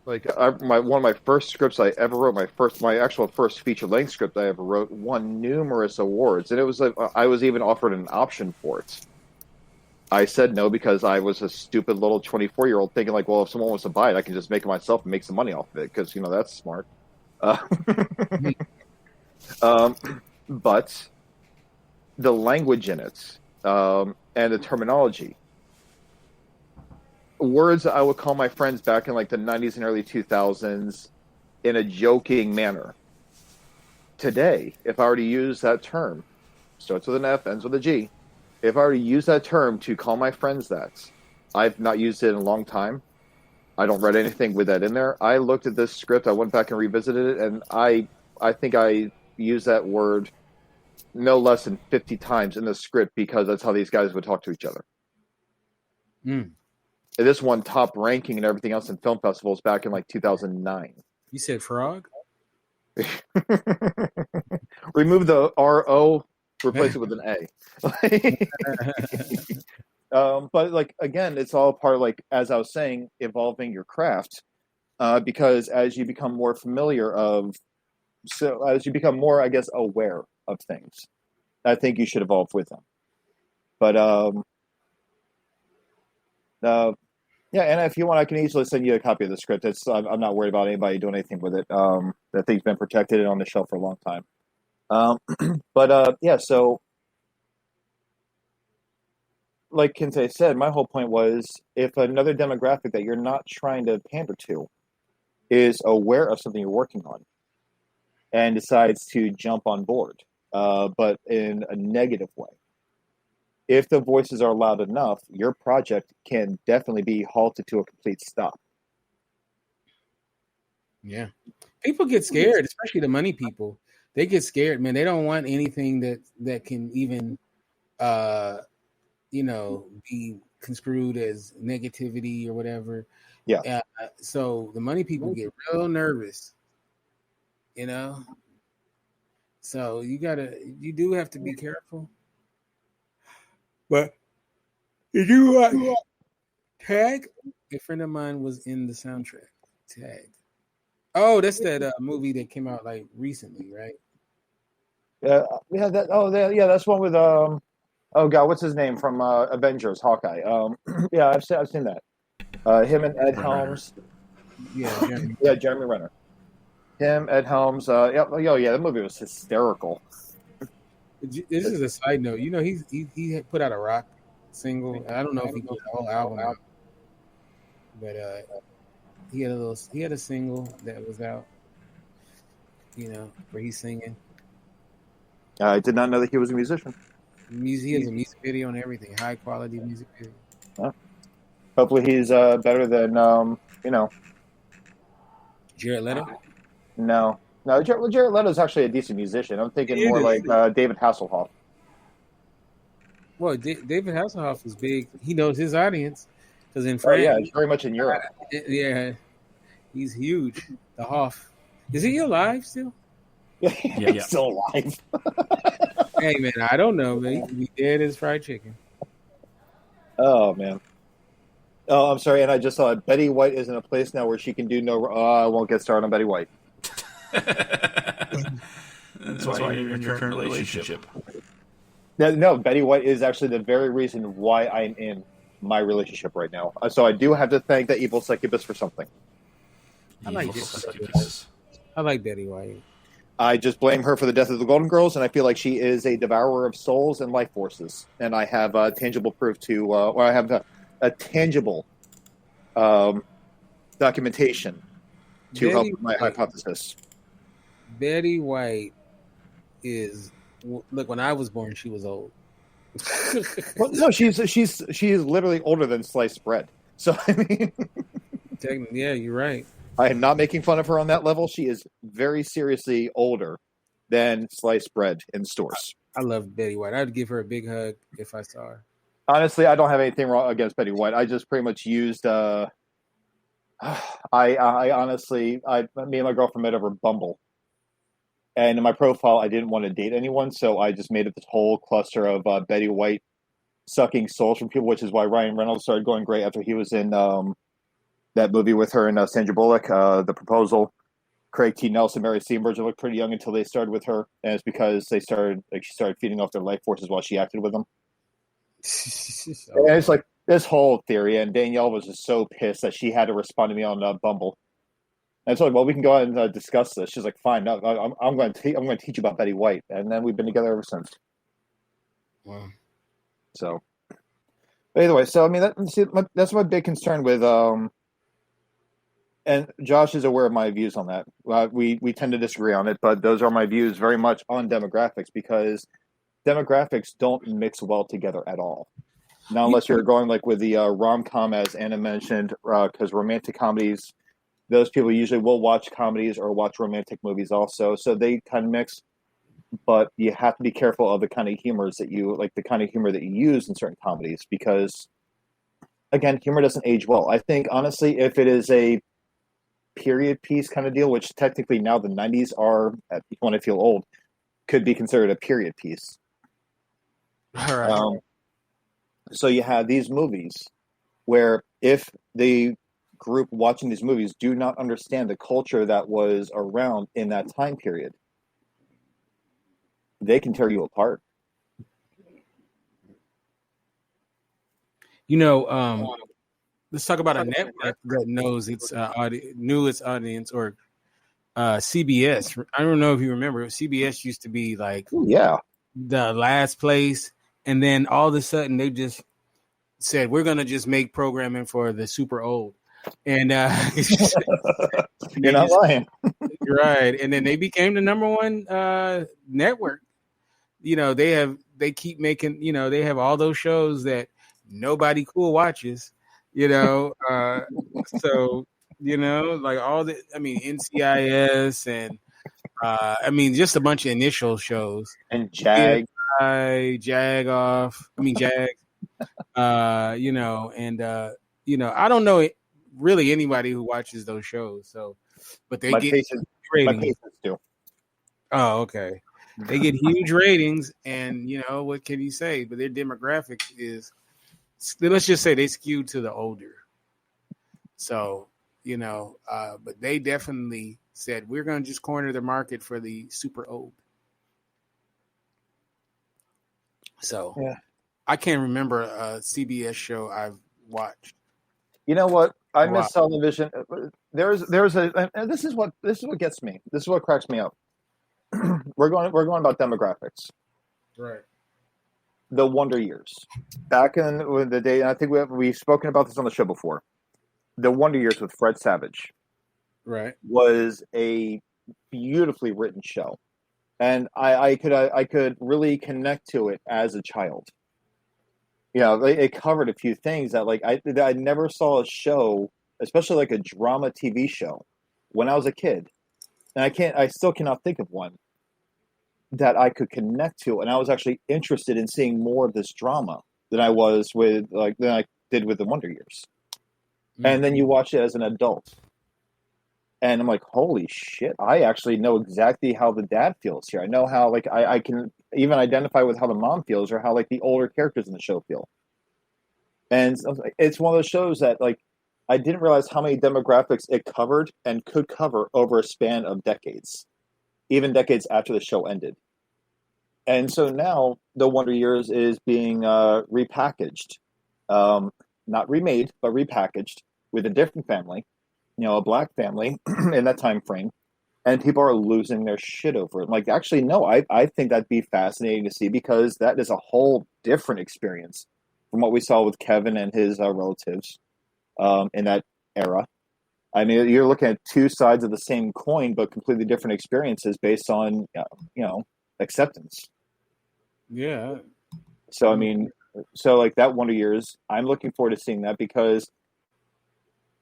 Like one of my first scripts I ever wrote, my actual first feature-length script I ever wrote, won numerous awards, and it was like I was even offered an option for it. I said no because I was a stupid little 24-year-old thinking like, well, if someone wants to buy it, I can just make it myself and make some money off of it because that's smart. But the language in it and the terminology. Words I would call my friends back in like the 90s and early 2000s in a joking manner. Today, if I were to use that term, starts with an F, ends with a G. If I were to use that term to call my friends that, I've not used it in a long time. I don't write anything with that in there. I looked at this script, I went back and revisited it, and I think I used that word no less than 50 times in the script because that's how these guys would talk to each other. This won top ranking and everything else in film festivals back in like 2009. You said frog? Remove the R-O, replace it with an A. But like, again, it's all part of, like, as I was saying, evolving your craft. Because as you become more as you become more, I guess, aware of things, I think you should evolve with them. But yeah, and if you want, I can easily send you a copy of the script. I'm not worried about anybody doing anything with it. That thing's been protected and on the shelf for a long time. But yeah, so like Kente said, my whole point was if another demographic that you're not trying to pander to is aware of something you're working on, and decides to jump on board, but in a negative way. If the voices are loud enough, your project can definitely be halted to a complete stop. Yeah. People get scared, especially the money people. They get scared, man. They don't want anything that can even be construed as negativity or whatever. Yeah. So the money people get real nervous, So you do have to be careful. But did you Tag? A friend of mine was in the soundtrack. Tag. Oh, that's that movie that came out like recently, right? Yeah. That's one with oh god, what's his name from Avengers? Hawkeye. Yeah, I've seen that. Him and Ed Helms. Yeah, Jeremy Renner. Him, Ed Helms. The movie was hysterical. This is a side note. He put out a rock single. I don't know if he put the whole album out, but he had a single that was out. Where he's singing. I did not know that he was a musician. He has a music video and everything, high quality music video. Hopefully, he's better than Jared Leto. No, Jared Leto's actually a decent musician. I'm thinking more like David Hasselhoff. Well, David Hasselhoff is big. He knows his audience because in France, it's very much in Europe. Yeah, he's huge. The Hoff. Is he alive still? Yeah, he's still alive. Hey man, I don't know, man. He dead as fried chicken. Oh man. Oh, I'm sorry, and I just saw it. Betty White is in a place now where she can do no. I won't get started on Betty White. That's why you're in your current relationship. No, Betty White is actually the very reason why I'm in my relationship right now. So I do have to thank that evil succubus for something. I like Betty White. I just blame her for the death of the Golden Girls, and I feel like she is a devourer of souls and life forces. And I have tangible proof I have a tangible documentation to help with my hypothesis. Betty White is look. When I was born, she was old. Well, no, she's literally older than sliced bread. So I mean, yeah, you're right. I am not making fun of her on that level. She is very seriously older than sliced bread in stores. I love Betty White. I'd give her a big hug if I saw her. Honestly, I don't have anything wrong against Betty White. I just pretty much used. Me and my girlfriend met over Bumble, and in my profile, I didn't want to date anyone, so I just made it this whole cluster of Betty White sucking souls from people, which is why Ryan Reynolds started going great after he was in that movie with her and Sandra Bullock, The Proposal. Craig T. Nelson, Mary Steenburgen looked pretty young until they started with her, and it's because she started feeding off their life forces while she acted with them. And it's like this whole theory, and Danielle was just so pissed that she had to respond to me on Bumble. And so, well, we can go ahead and discuss this. She's like, "Fine, no, I'm going to teach you about Betty White," and then we've been together ever since. Wow. So, but either way, so I mean, that's my big concern with. And Josh is aware of my views on that. We tend to disagree on it, but those are my views very much on demographics because demographics don't mix well together at all. Not unless you're going like with the rom-com, as Anna mentioned, because romantic comedies, those people usually will watch comedies or watch romantic movies also. So they kind of mix, but you have to be careful of the kind of humors that you like, the kind of humor that you use in certain comedies, because again, humor doesn't age well. I think honestly, if it is a period piece kind of deal, which technically now the 90s are, when I feel old, could be considered a period piece. All right. So you have these movies where if the group watching these movies do not understand the culture that was around in that time period, they can tear you apart. Let's talk about a network that knows its audience, or CBS. I don't know if you remember, CBS used to be like the last place, and then all of a sudden they just said, we're going to just make programming for the super old. And you're not lying. Right. And then they became the number one network. They keep making, they have all those shows that nobody cool watches, so, like NCIS and just a bunch of initial shows. And Jag. Jag off. Jag. I don't know really anybody who watches those shows. So, but they get ratings. My patients do. Oh, okay. They get huge ratings, and what can you say? But their demographic is, let's just say, they skew to the older. So, but they definitely said we're going to just corner the market for the super old. So, yeah. I can't remember a CBS show I've watched. You know what? I miss television. There's a, and this is what gets me. This is what cracks me up. We're going about demographics, right? The Wonder Years, back in the day, and I think we've spoken about this on the show before. The Wonder Years with Fred Savage, right, was a beautifully written show, and I could really connect to it as a child. It covered a few things that I never saw a show, especially like a drama TV show, when I was a kid. And I still cannot think of one that I could connect to. And I was actually interested in seeing more of this drama than I did with the Wonder Years. Mm-hmm. And then you watch it as an adult. And I'm like, holy shit, I actually know exactly how the dad feels here. I know how I can even identify with how the mom feels or how the older characters in the show feel. And it's one of those shows that I didn't realize how many demographics it covered and could cover over a span of decades, even decades after the show ended. And so now The Wonder Years is being repackaged, not remade, but repackaged with a different family, a black family in that time frame. And people are losing their shit over it. Actually, no, I think that'd be fascinating to see, because that is a whole different experience from what we saw with Kevin and his relatives. In that era. I mean, you're looking at two sides of the same coin, but completely different experiences based on, acceptance. Yeah. So, I mean, that Wonder Years, I'm looking forward to seeing that, because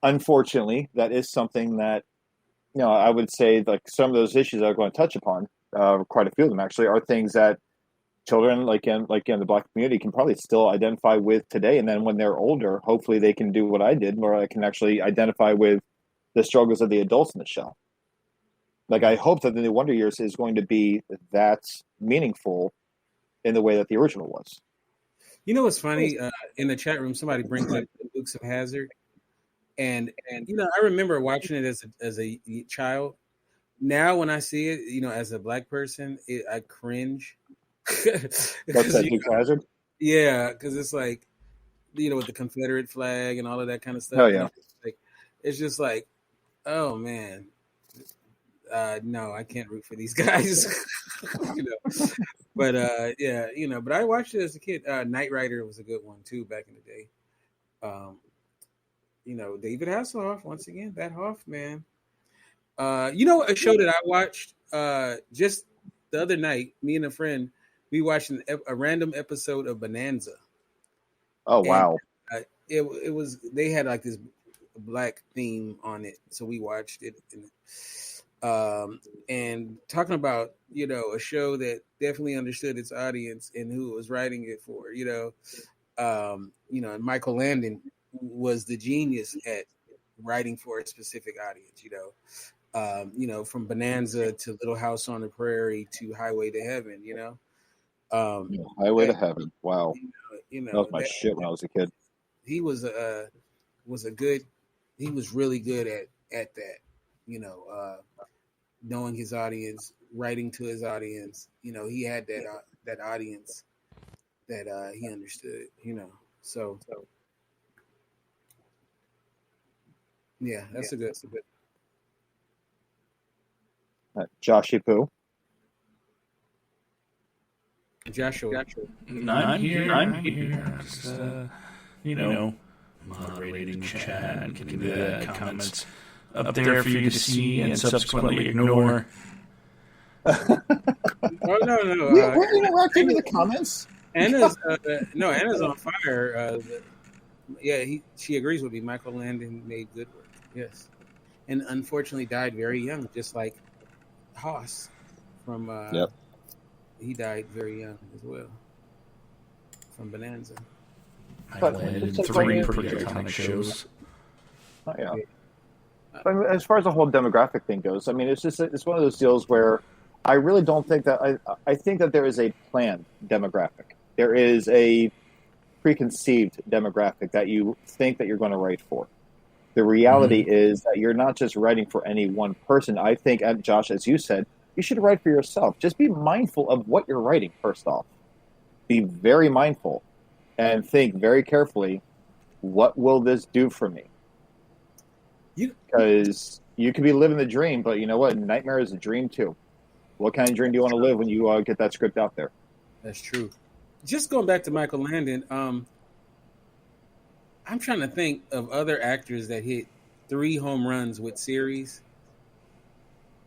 unfortunately, that is something that, I would say some of those issues I'm going to touch upon, quite a few of them actually, are things that children in the Black community can probably still identify with today. And then when they're older, hopefully they can do what I did, where I can actually identify with the struggles of the adults in the show. I hope that the new Wonder Years is going to be that meaningful in the way that the original was. You know what's funny? In the chat room, somebody brings up Dukes of Hazzard, and I remember watching it as a child. Now when I see it, as a Black person, I cringe. What's that, Dukes of Hazzard? Yeah, because it's with the Confederate flag and all of that kind of stuff. Oh yeah, it's just oh man, no, I can't root for these guys. But yeah, but I watched it as a kid. Knight Rider was a good one too back in the day. David Hasselhoff, once again, that Hoff man. A show that I watched just the other night. Me and a friend. We watched a random episode of Bonanza. Oh wow! And, it was, they had this Black theme on it, so we watched it. And talking about a show that definitely understood its audience and who it was writing it for. And Michael Landon was the genius at writing for a specific audience. From Bonanza to Little House on the Prairie to Highway to Heaven. Highway to Heaven. Wow. That was my shit when I was a kid. He was he was really good at that, knowing his audience, writing to his audience. He had that audience that he understood, so yeah, that's a good. Joshy Poo. Joshua. I'm here. Just, moderating chat. Can do that. Comments up there for you to see and subsequently ignore. Oh no! We're interacting in the comments. Anna's on fire. She agrees with me. Michael Landon made good work. Yes, and unfortunately died very young, just like Haas from. Yep. He died very young as well from Bonanza. Michael Landon, 3 pretty iconic shows. Oh, yeah. But as far as the whole demographic thing goes, I mean, it's one of those deals where I really don't think that I think that there is a planned demographic. There is a preconceived demographic that you think that you're going to write for. The reality is that you're not just writing for any one person. I think, Josh, as you said, you should write for yourself. Just be mindful of what you're writing, first off. Be very mindful and think very carefully, what will this do for me? Because you could be living the dream, but you know what? Nightmare is a dream, too. What kind of dream do you want to live when you get that script out there? That's true. Just going back to Michael Landon, I'm trying to think of other actors that hit 3 home runs with series.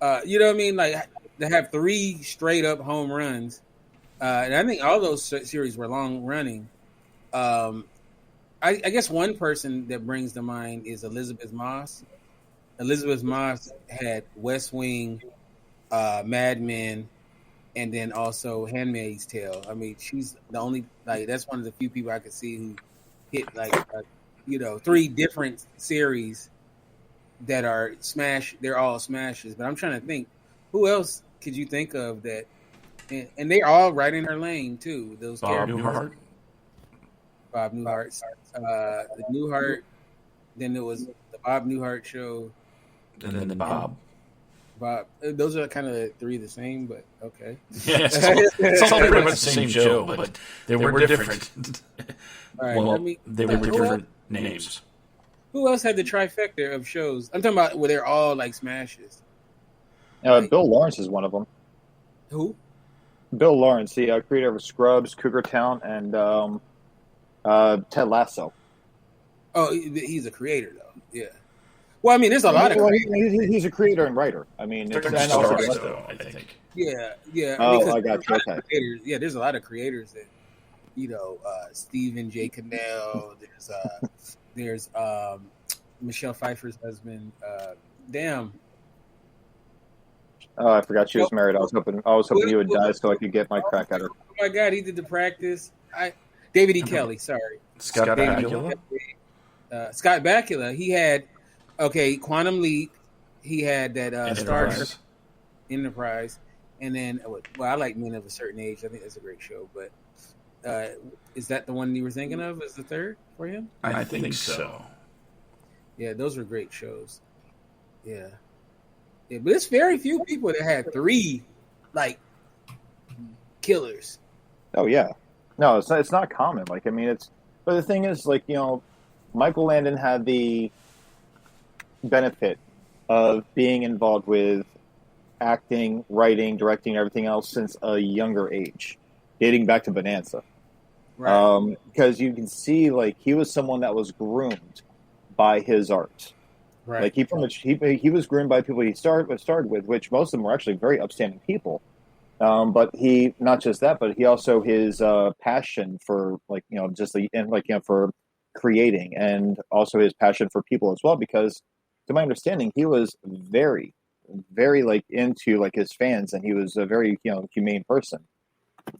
You know what I mean? Like, to have 3 straight up home runs. And I think all those series were long running. I guess one person that brings to mind is Elizabeth Moss. Elizabeth Moss had West Wing, Mad Men, and then also Handmaid's Tale. I mean, she's the only, like, that's one of the few people I could see who hit, like, 3 different series that are smash. They're all smashes. But I'm trying to think, who else could you think of that? And they're all right in her lane too. Those Bob Newhart. Bob Newhart. The Newhart. Then there was the Bob Newhart show. And then Bob. Bob. Those are kind of 3 the same, but okay. Yeah, it's all pretty much the same show, but they were different. All right, well, they were different names. Who else had the trifecta of shows? I'm talking about where they're all like smashes. Bill Lawrence is one of them. Who? Bill Lawrence, the creator of Scrubs, Cougar Town, and Ted Lasso. Oh, he's a creator, though. Yeah. Well, I mean, there's a lot of. He's a creator and writer. I mean, I think. Yeah. Oh, I got you. Okay. Yeah, there's a lot of creators that, Stephen J. Cannell. There's Michelle Pfeiffer's husband. Damn. Oh, I forgot she was married. I was hoping you would die so I could get my crack at her. Oh my God, he did The Practice. David E. Kelly. Sorry, Scott Bakula. Scott Bakula. He had Quantum Leap. He had that Star Trek Enterprise, and then I like Men of a Certain Age. I think that's a great show. But is that the one you were thinking of as the third for him? I think so. Yeah, those were great shows. Yeah. Yeah, but it's very few people that had 3 like killers. Oh yeah, no, it's not common. Like, I mean, but the thing is, like, Michael Landon had the benefit of being involved with acting, writing, directing, everything else since a younger age, dating back to Bonanza. Right. Because you can see, like, he was someone that was groomed by his art. Right. Like, he was groomed by people he started with, which most of them were actually very upstanding people. But he, not just that, but he also his passion for, like, for creating, and also his passion for people as well. Because, to my understanding, he was very, very, like, into, like, his fans, and he was a very humane person.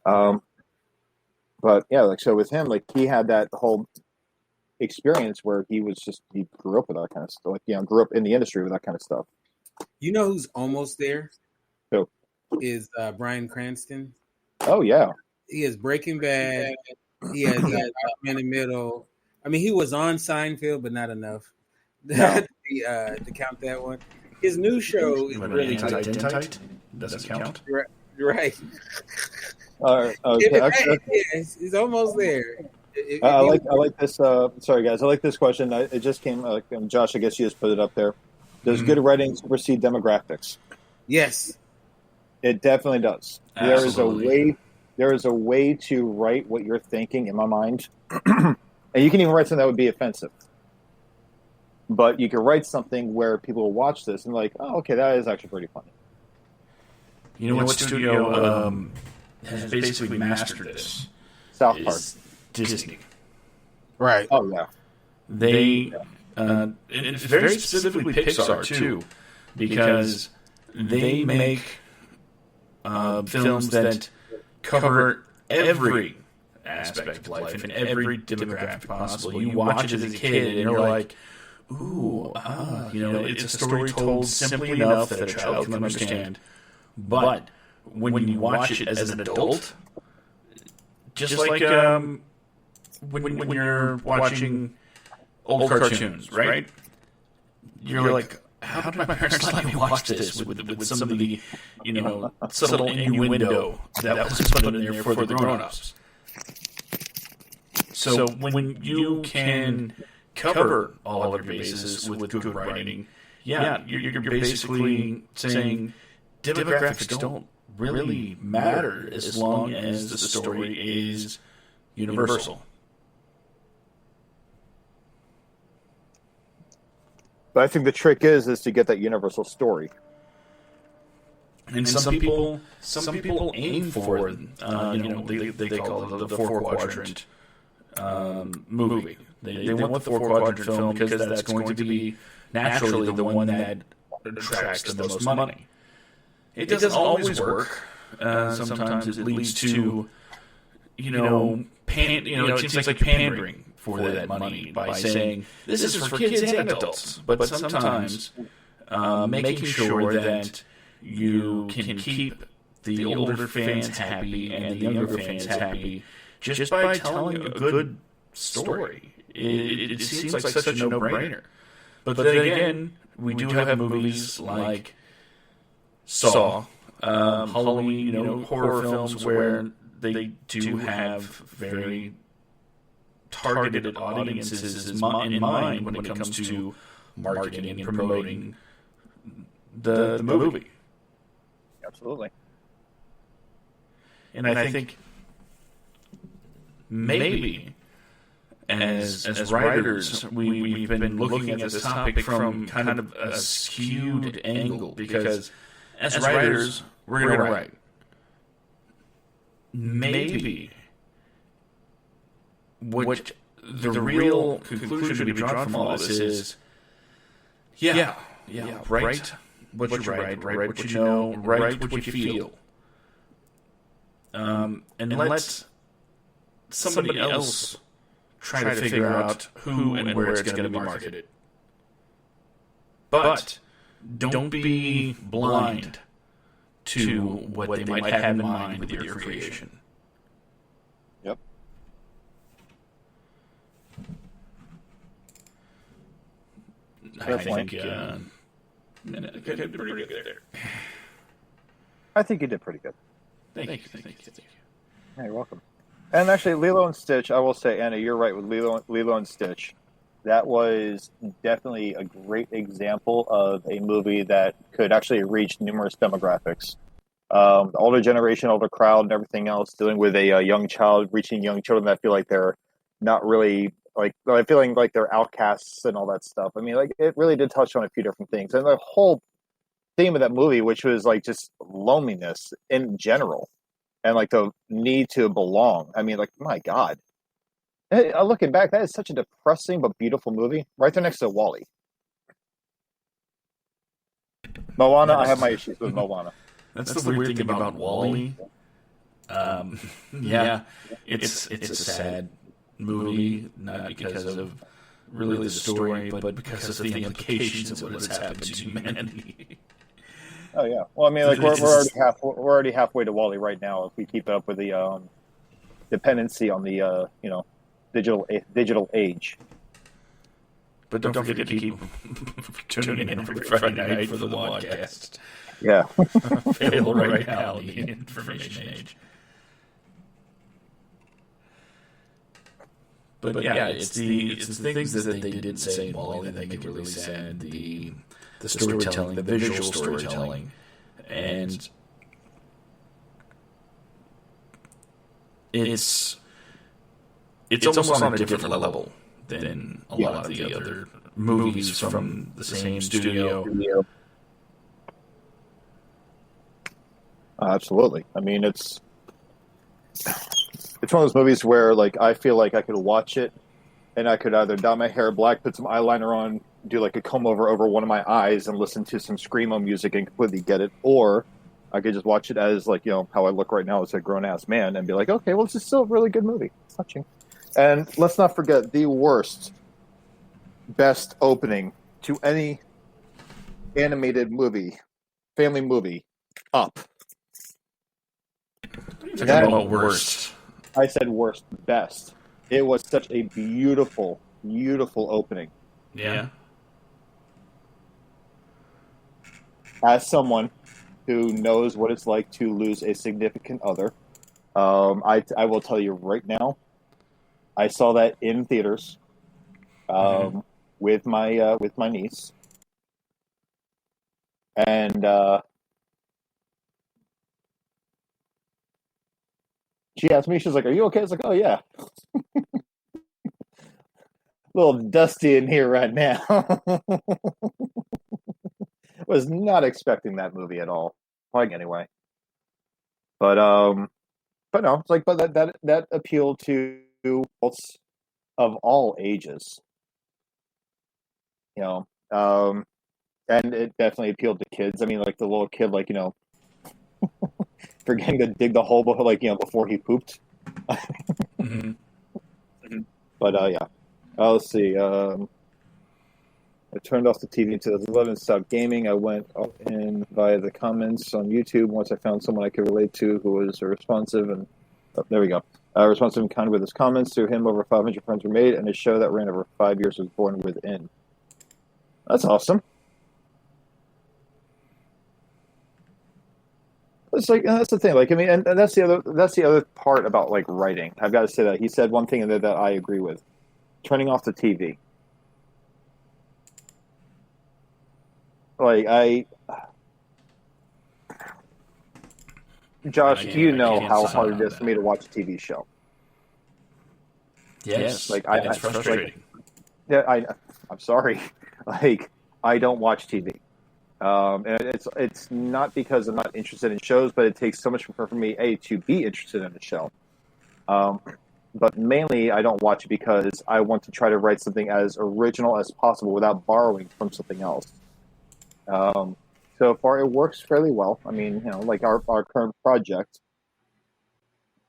But yeah, like, so with him, like, he had that whole experience where he grew up with that kind of stuff, like, grew up in the industry with that kind of stuff. You know who's almost there? Who? Is Bryan Cranston. Oh yeah, he has Breaking Bad. He has Man in the Middle. I mean, he was on Seinfeld, but not enough to count that one. His new show is really tight. Doesn't count. Right. Okay. He's almost there. I like this. Sorry, guys. I like this question. It just came. Josh, I guess you just put it up there. Does good writing supersede demographics? Yes, it definitely does. Absolutely. There is a way to write what you're thinking. In my mind, and you can even write something that would be offensive. but you can write something where people will watch this and like, oh, okay, that is actually pretty funny. You know what studio has basically mastered this? South Park. Disney. Right. Oh yeah. They it's very specifically Pixar too, because they make films that cover every aspect of life and every demographic possible. You watch it as a kid and you're like, ooh, it's a story told simply enough that a child can understand. But when you watch it as an adult, just like when you're watching old cartoons, right? You're like, how did my parents let me watch this with some of the, subtle innuendo that was put in there for the grown-ups? So when you can cover all of your bases with good writing, you're basically saying demographics don't really matter as long as the story is universal. But I think the trick is to get that universal story. And some people aim for they call it the 4-quadrant movie. They want the 4-quadrant film because that's going to be naturally the one that attracts the most money. It doesn't always work. Sometimes it leads to it seems like pandering for that money by saying this is for kids and adults. But sometimes making sure that you can keep the older fans happy and the younger fans happy just by telling a good story. It seems like such a no-brainer. But then again, we do have movies like Saw, Halloween, horror films where they do have very targeted audiences in mind when it comes to marketing and promoting the movie. Absolutely. And I think maybe as writers, we've been looking at this topic from kind of a skewed angle, because as writers, we're going to write. Maybe what the real conclusion to be drawn from all this is, write what you write what you know, write what you feel. And let somebody else try to figure out who and where it's going to be marketed. But don't be blind to what they might have in mind with your creation. Yep. I think did pretty good there. I think you did pretty good. Thank you. Yeah, you're welcome. And actually, Lilo and Stitch, I will say, Anna, you're right with Lilo and Stitch. That was definitely a great example of a movie that could actually reach numerous demographics. The older generation, older crowd, and everything else, dealing with a young child, reaching young children that feel like they're not really, feeling like they're outcasts and all that stuff. I mean, it really did touch on a few different things. And the whole theme of that movie, which was just loneliness in general, and the need to belong. I mean, my God. Looking back, that is such a depressing but beautiful movie. Right there next to Wall-E. Moana, I have my issues with Moana. That's the weird thing about Wall-E. It's a sad movie, not because of really the story, but because of the implications of what has happened to humanity. Oh yeah. Well, I mean, we're already halfway to Wall-E right now if we keep it up with the dependency on the digital age. But don't forget to keep tuning in every Friday night for the WADcast. Yeah. Available right now in the information age. But yeah, it's the things that they did say in Wall-E that make it really sad. The storytelling, the visual storytelling, and it's almost on a different level than a lot of the other movies from the same studio. Absolutely. I mean, it's one of those movies where, like, I feel like I could watch it and I could either dye my hair black, put some eyeliner on, do like a comb over one of my eyes, and listen to some screamo music and completely get it, or I could just watch it as, like, you know, how I look right now as a grown ass man and be like, okay, well, this is still a really good movie. It's touching. And let's not forget the best opening to any animated movie, family movie, Up. Worst. I said worst, best. It was such a beautiful, beautiful opening. Yeah. As someone who knows what it's like to lose a significant other, I will tell you right now, I saw that in theaters with my niece, and she asked me, she was like, "Are you okay?" I was like, "Oh yeah." A little dusty in here right now. Was not expecting that movie at all. Like, anyway. But no, it's like, but that appealed to adults of all ages. You know, and it definitely appealed to kids. I mean, like the little kid, like, you know, forgetting to dig the hole, like, you know, before he pooped. Mm-hmm. But yeah. Let's see. I turned off the TV in 2011, stopped gaming. I went in via the comments on YouTube once I found someone I could relate to who was responsive. And there we go. Responsive and kind with his comments. Through him, over 500 friends were made, and a show that ran over 5 years was born within. That's awesome. It's like, that's the thing. Like, I mean, and that's the other part about, like, writing. I've got to say that he said one thing in there that I agree with: turning off the TV. Like, Josh, do you know how hard it is for me to watch a TV show? Yes, like it's frustrating. Yeah, I'm sorry. Like, I don't watch TV. And it's not because I'm not interested in shows, but it takes so much for me to be interested in a show. But mainly, I don't watch it because I want to try to write something as original as possible without borrowing from something else. So far, it works fairly well. I mean, you know, like our current project,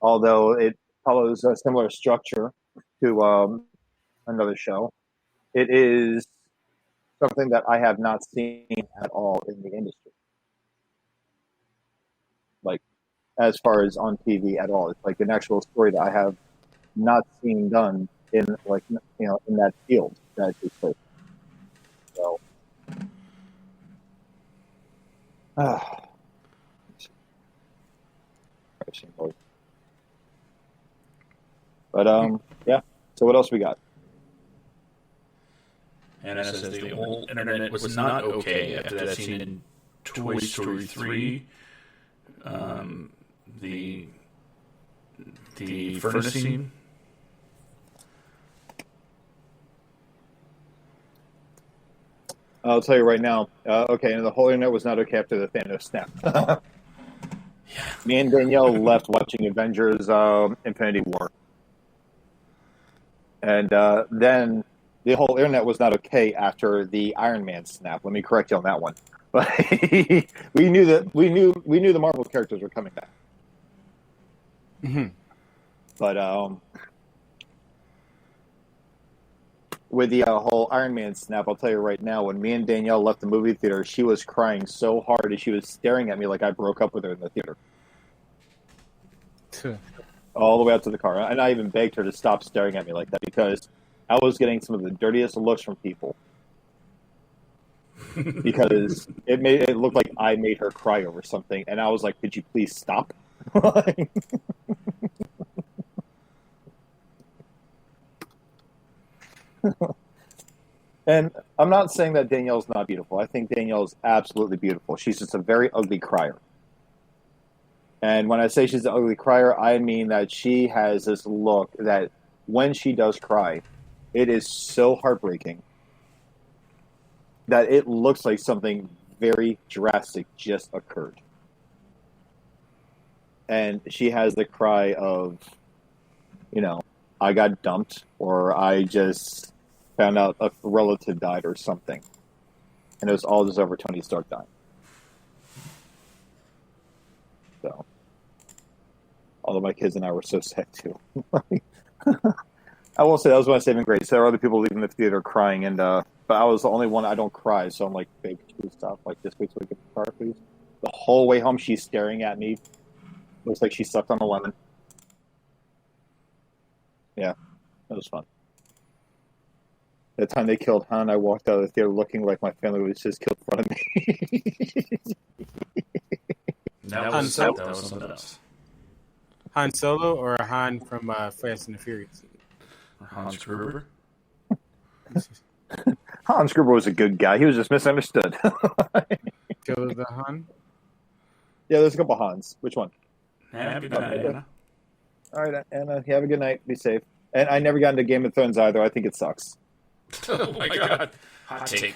although it follows a similar structure to another show, it is something that I have not seen at all in the industry. Like, as far as on TV at all, it's like an actual story that I have not seen done in, like, you know, in that field that takes place. So. But yeah. So what else we got? And it says the whole internet was not okay after that scene in Toy Story 3. The furnace scene. I'll tell you right now. Okay, and the whole internet was not okay after the Thanos snap. Yeah. Me and Danielle left watching Avengers Infinity War. And then the whole internet was not okay after the Iron Man snap. Let me correct you on that one. But we knew the Marvel characters were coming back. Mm-hmm. But with the whole Iron Man snap, I'll tell you right now, when me and Danielle left the movie theater, she was crying so hard and she was staring at me like I broke up with her in the theater. All the way out to the car. And I even begged her to stop staring at me like that because I was getting some of the dirtiest looks from people. Because it looked like I made her cry over something. And I was like, could you please stop? And I'm not saying that Danielle's not beautiful. I think Danielle's absolutely beautiful. She's just a very ugly crier. And when I say she's an ugly crier, I mean that she has this look that when she does cry, it is so heartbreaking that it looks like something very drastic just occurred. And she has the cry of, I got dumped, or I just found out a relative died or something. And it was all just over Tony Stark dying. So, although my kids and I were so sad too. I will say that was my saving grace. There were other people leaving the theater crying, but I was the only one. I don't cry, so I'm like, babe, can you stop? Like, just wait till we get to the car, please. The whole way home, she's staring at me. Looks like she sucked on a lemon. Yeah, that was fun. The time they killed Han, I walked out of the theater looking like my family was just killed in front of me. That was something else. Han Solo or Han from Fast and the Furious? Hans Gruber? Hans Gruber was a good guy. He was just misunderstood. Kill the Han? Yeah, there's a couple Hans. Which one? Have a good night, Anna. All right, Anna, have a good night. Be safe. And I never got into Game of Thrones either. I think it sucks. Oh my god. Hot take.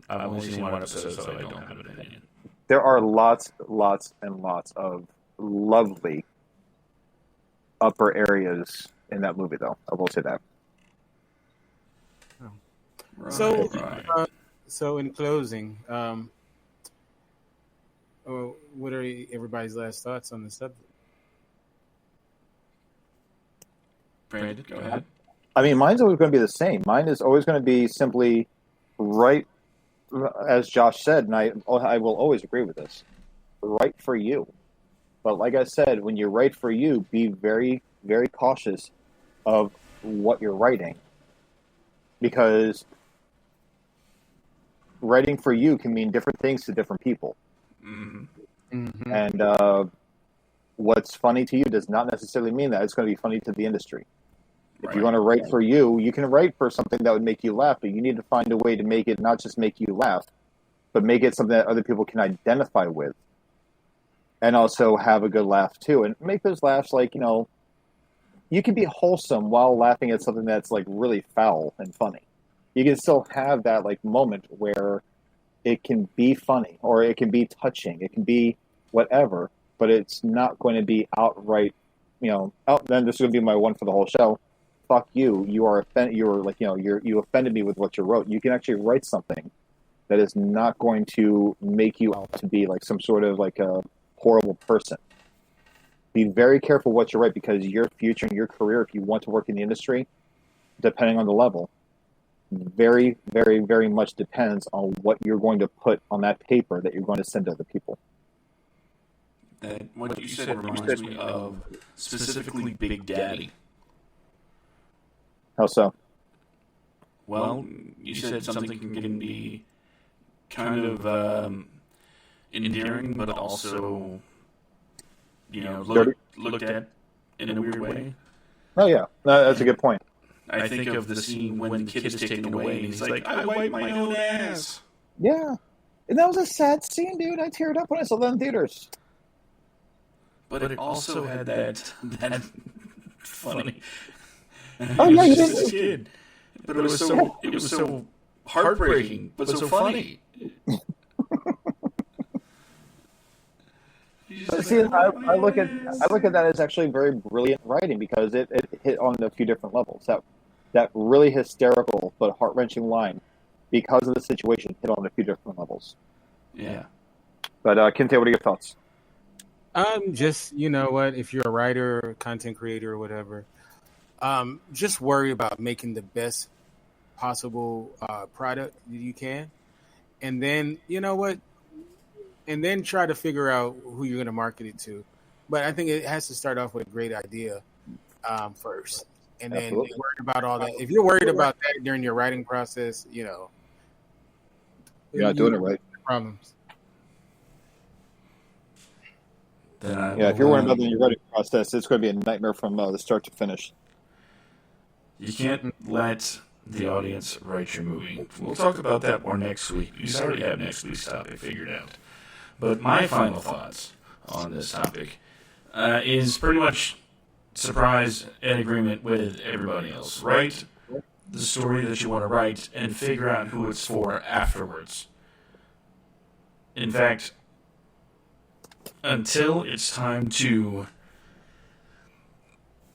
I've only seen one episode, so I don't have an opinion. There are lots and lots of lovely upper areas in that movie, though. I will say that. Right. So in closing, what are everybody's last thoughts on the subject? Brandon, go ahead. I mean, mine's always going to be the same. Mine is always going to be simply right, as Josh said, and I will always agree with this, right for you. But like I said, when you write for you, be very, very cautious of what you're writing. Because writing for you can mean different things to different people. Mm-hmm. Mm-hmm. And what's funny to you does not necessarily mean that it's going to be funny to the industry. If you want to write for you can write for something that would make you laugh, but you need to find a way to make it not just make you laugh, but make it something that other people can identify with. And also have a good laugh too. And make those laughs like, you can be wholesome while laughing at something that's like really foul and funny. You can still have that like moment where it can be funny or it can be touching. It can be whatever, but it's not going to be outright, then this is going to be my one for the whole show. Fuck you. You are offended. You offended me with what you wrote. You can actually write something that is not going to make you out to be like some sort of like a horrible person. Be very careful what you write, because your future and your career, if you want to work in the industry, depending on the level, very, very, very much depends on what you're going to put on that paper that you're going to send to other people. What you said reminds me of specifically Big Daddy. How so? Well, you said something can be kind of endearing, but also, looked at in a weird way. Oh, yeah. No, that's a good point. I think of the scene when the kid is taken away, and he's like, I wipe my own ass. Yeah. And that was a sad scene, dude. I teared up when I saw that in theaters. But it also had that funny... Oh yeah, you didn't. Kid, but it was so heartbreaking, but so funny. But see, I look at that as actually very brilliant writing, because it hit on a few different levels. That really hysterical but heart-wrenching line, because of the situation, hit on a few different levels. Yeah. But Kinte, what are your thoughts? Just what, if you're a writer, or content creator, or whatever. Just worry about making the best possible product that you can. And then, and then try to figure out who you're going to market it to. But I think it has to start off with a great idea first. And then worry about all that. If you're worried about that during your writing process, you're not doing it right. Problems. If you're worried about the writing process, it's going to be a nightmare from the start to finish. You can't let the audience write your movie. We'll talk about that more next week. You already have next week's topic figured out. But my final thoughts on this topic is pretty much surprise and agreement with everybody else. Write the story that you want to write and figure out who it's for afterwards. In fact, until it's time to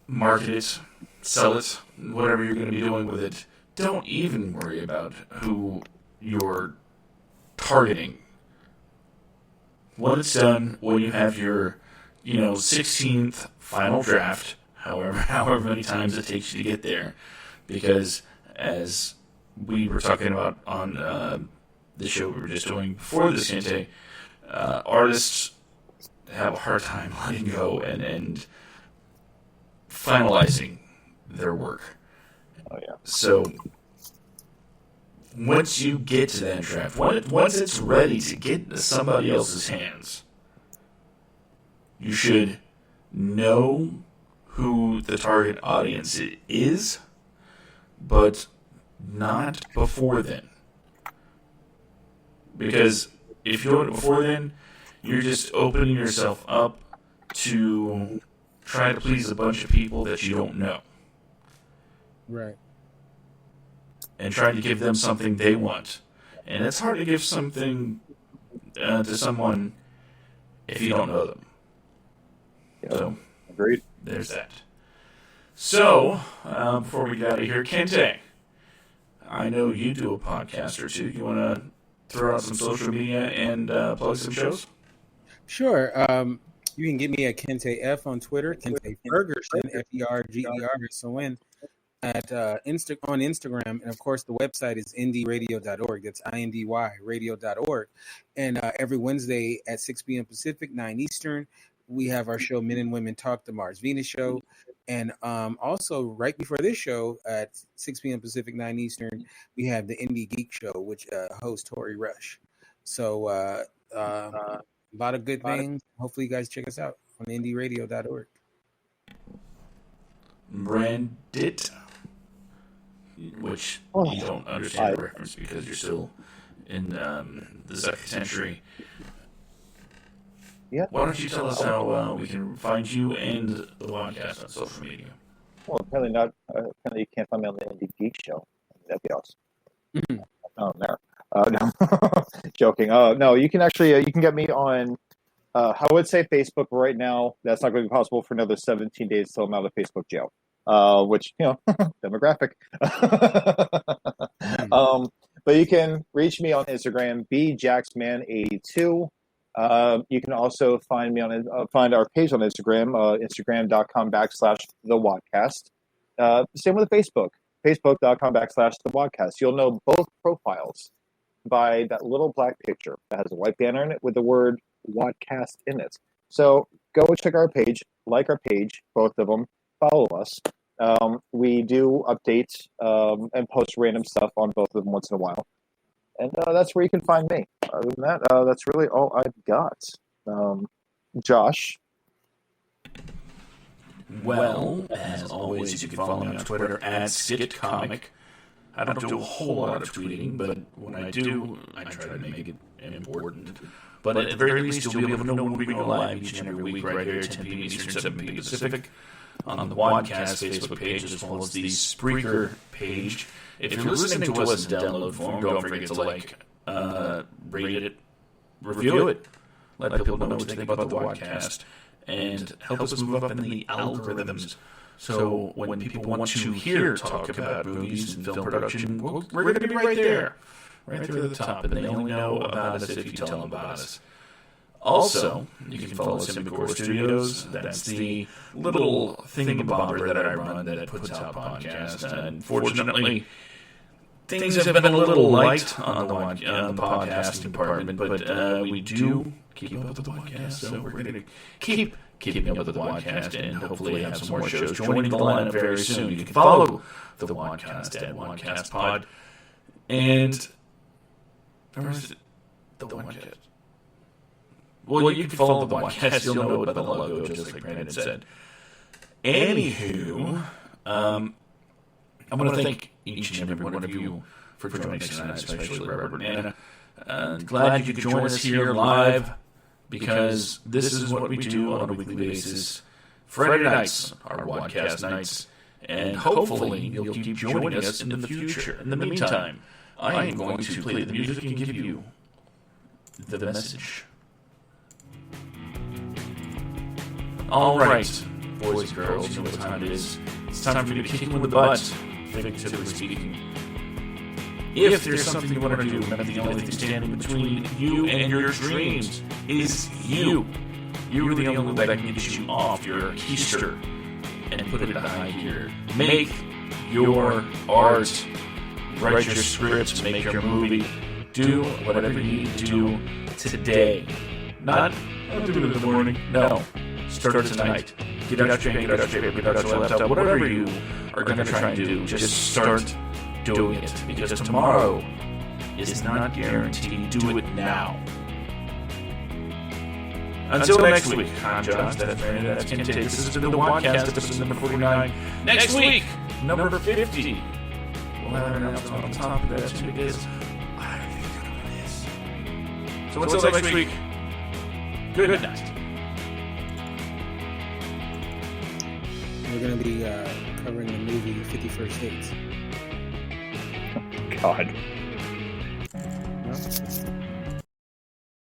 market it, sell it, whatever you're going to be doing with it, don't even worry about who you're targeting. When it's done, when you have your, 16th final draft, however many times it takes you to get there, because as we were talking about on the show we were just doing before this, Kente, artists have a hard time letting go and finalizing their work. Oh, yeah. So once you get to that draft, once it's ready to get into somebody else's hands, you should know who the target audience is, but not before then. Because if you do it before then, you're just opening yourself up to try to please a bunch of people that you don't know. Right. And try to give them something they want. And it's hard to give something to someone if you don't know them. Yep. So, Agreed. There's that. So, before we get out of here, Kente, I know you do a podcast or two. You want to throw out some social media and plug some shows? Sure. You can get me at Kente F on Twitter, Kente Ferguson, Fergerson, at on Instagram, and of course the website is indyradio.org. That's INDY radio.org. And every Wednesday at 6 p.m. Pacific, 9 Eastern, we have our show Men and Women Talk, the Mars Venus Show. And also right before this show at 6 p.m. Pacific, 9 Eastern, we have the Indie Geek Show, which hosts Tori Rush. So a lot of good things. Hopefully you guys check us out on indyradio.org. Brandit, which you don't understand the reference because you're still in the second century. Yeah. Why don't you tell us how we can find you and the WADcast on social media? Well, apparently not. Apparently you can't find me on the Indie Geek Show. That'd be awesome. Mm-hmm. Oh, there. No. Joking. No, you can actually you can get me on. I would say Facebook right now. That's not going to be possible for another 17 days till I'm out of Facebook jail. Which demographic. But you can reach me on Instagram, bjacksman82. You can also find me find our page on Instagram, instagram.com/the WADcast. Same with Facebook, facebook.com/the WADcast. You'll know both profiles by that little black picture that has a white banner in it with the word WADcast in it. So go check our page, like our page, both of them, follow us. We do update and post random stuff on both of them once in a while. And that's where you can find me. Other than that, that's really all I've got. Josh? Well, as always, you can follow me on Twitter at SkitComic. I don't do a whole lot of tweeting, but when I do, I try to make it important. But at the very least, you'll be able to know when we go live each and every week right here at 10 p.m. Eastern, 7 p.m. Pacific on the WADcast Facebook page as well as the Spreaker page. If you're listening to us in download form, don't forget to rate it, review it, let people know what you think about the WADcast, and help us move up in the algorithms. So when people want to hear talk about movies and film production, we're going to be right there at the top, and they only know about us if you tell them about us. Also, you can follow us in Core Studios. That's the little thingamabobber that I run that puts out podcasts. Unfortunately, things have been a little light on the podcasting department, but we do keep up with the podcast, so we're going to keep keeping up with the WADcast and hopefully have some more shows joining the lineup very soon. You can follow the WADcast at WADcastPod. And where is it? The WADcast. Well, you can follow the WADcast. You'll know it by the logo, just like Brandon said. Anywho, I want to thank each and every one of you for joining us tonight, especially Reverend Anna. Glad you could join us here live, because this is what we do on a weekly basis. Friday nights, our WADcast nights, And hopefully you'll keep joining us in the future. In the meantime, I am going to play the music and give you the message. All right, boys and girls, you know what time it is. It's time for me to kick you in the butt, figuratively speaking. If there's something you want to do, remember the only thing standing between you and your dreams is you. You're the only one that can get you off your keister and put it behind here. Make your art, write your script, make your movie, do whatever you need to do today. Not, I'll do it in the morning. No. Start it tonight. Get out your pen, get out your paper, get out your laptop, whatever you are going to try and do, just start doing it. Because tomorrow is not guaranteed. Do it now. Until next week, I'm Josh, that's Brandon, that's Kente. This has been the WADcast, episode number 49. Next week, number 50. We'll have an announcement on top of that, too, because I don't think I know what it is. So until next week, good night. We're going to be covering the movie 50 First Dates. God. No?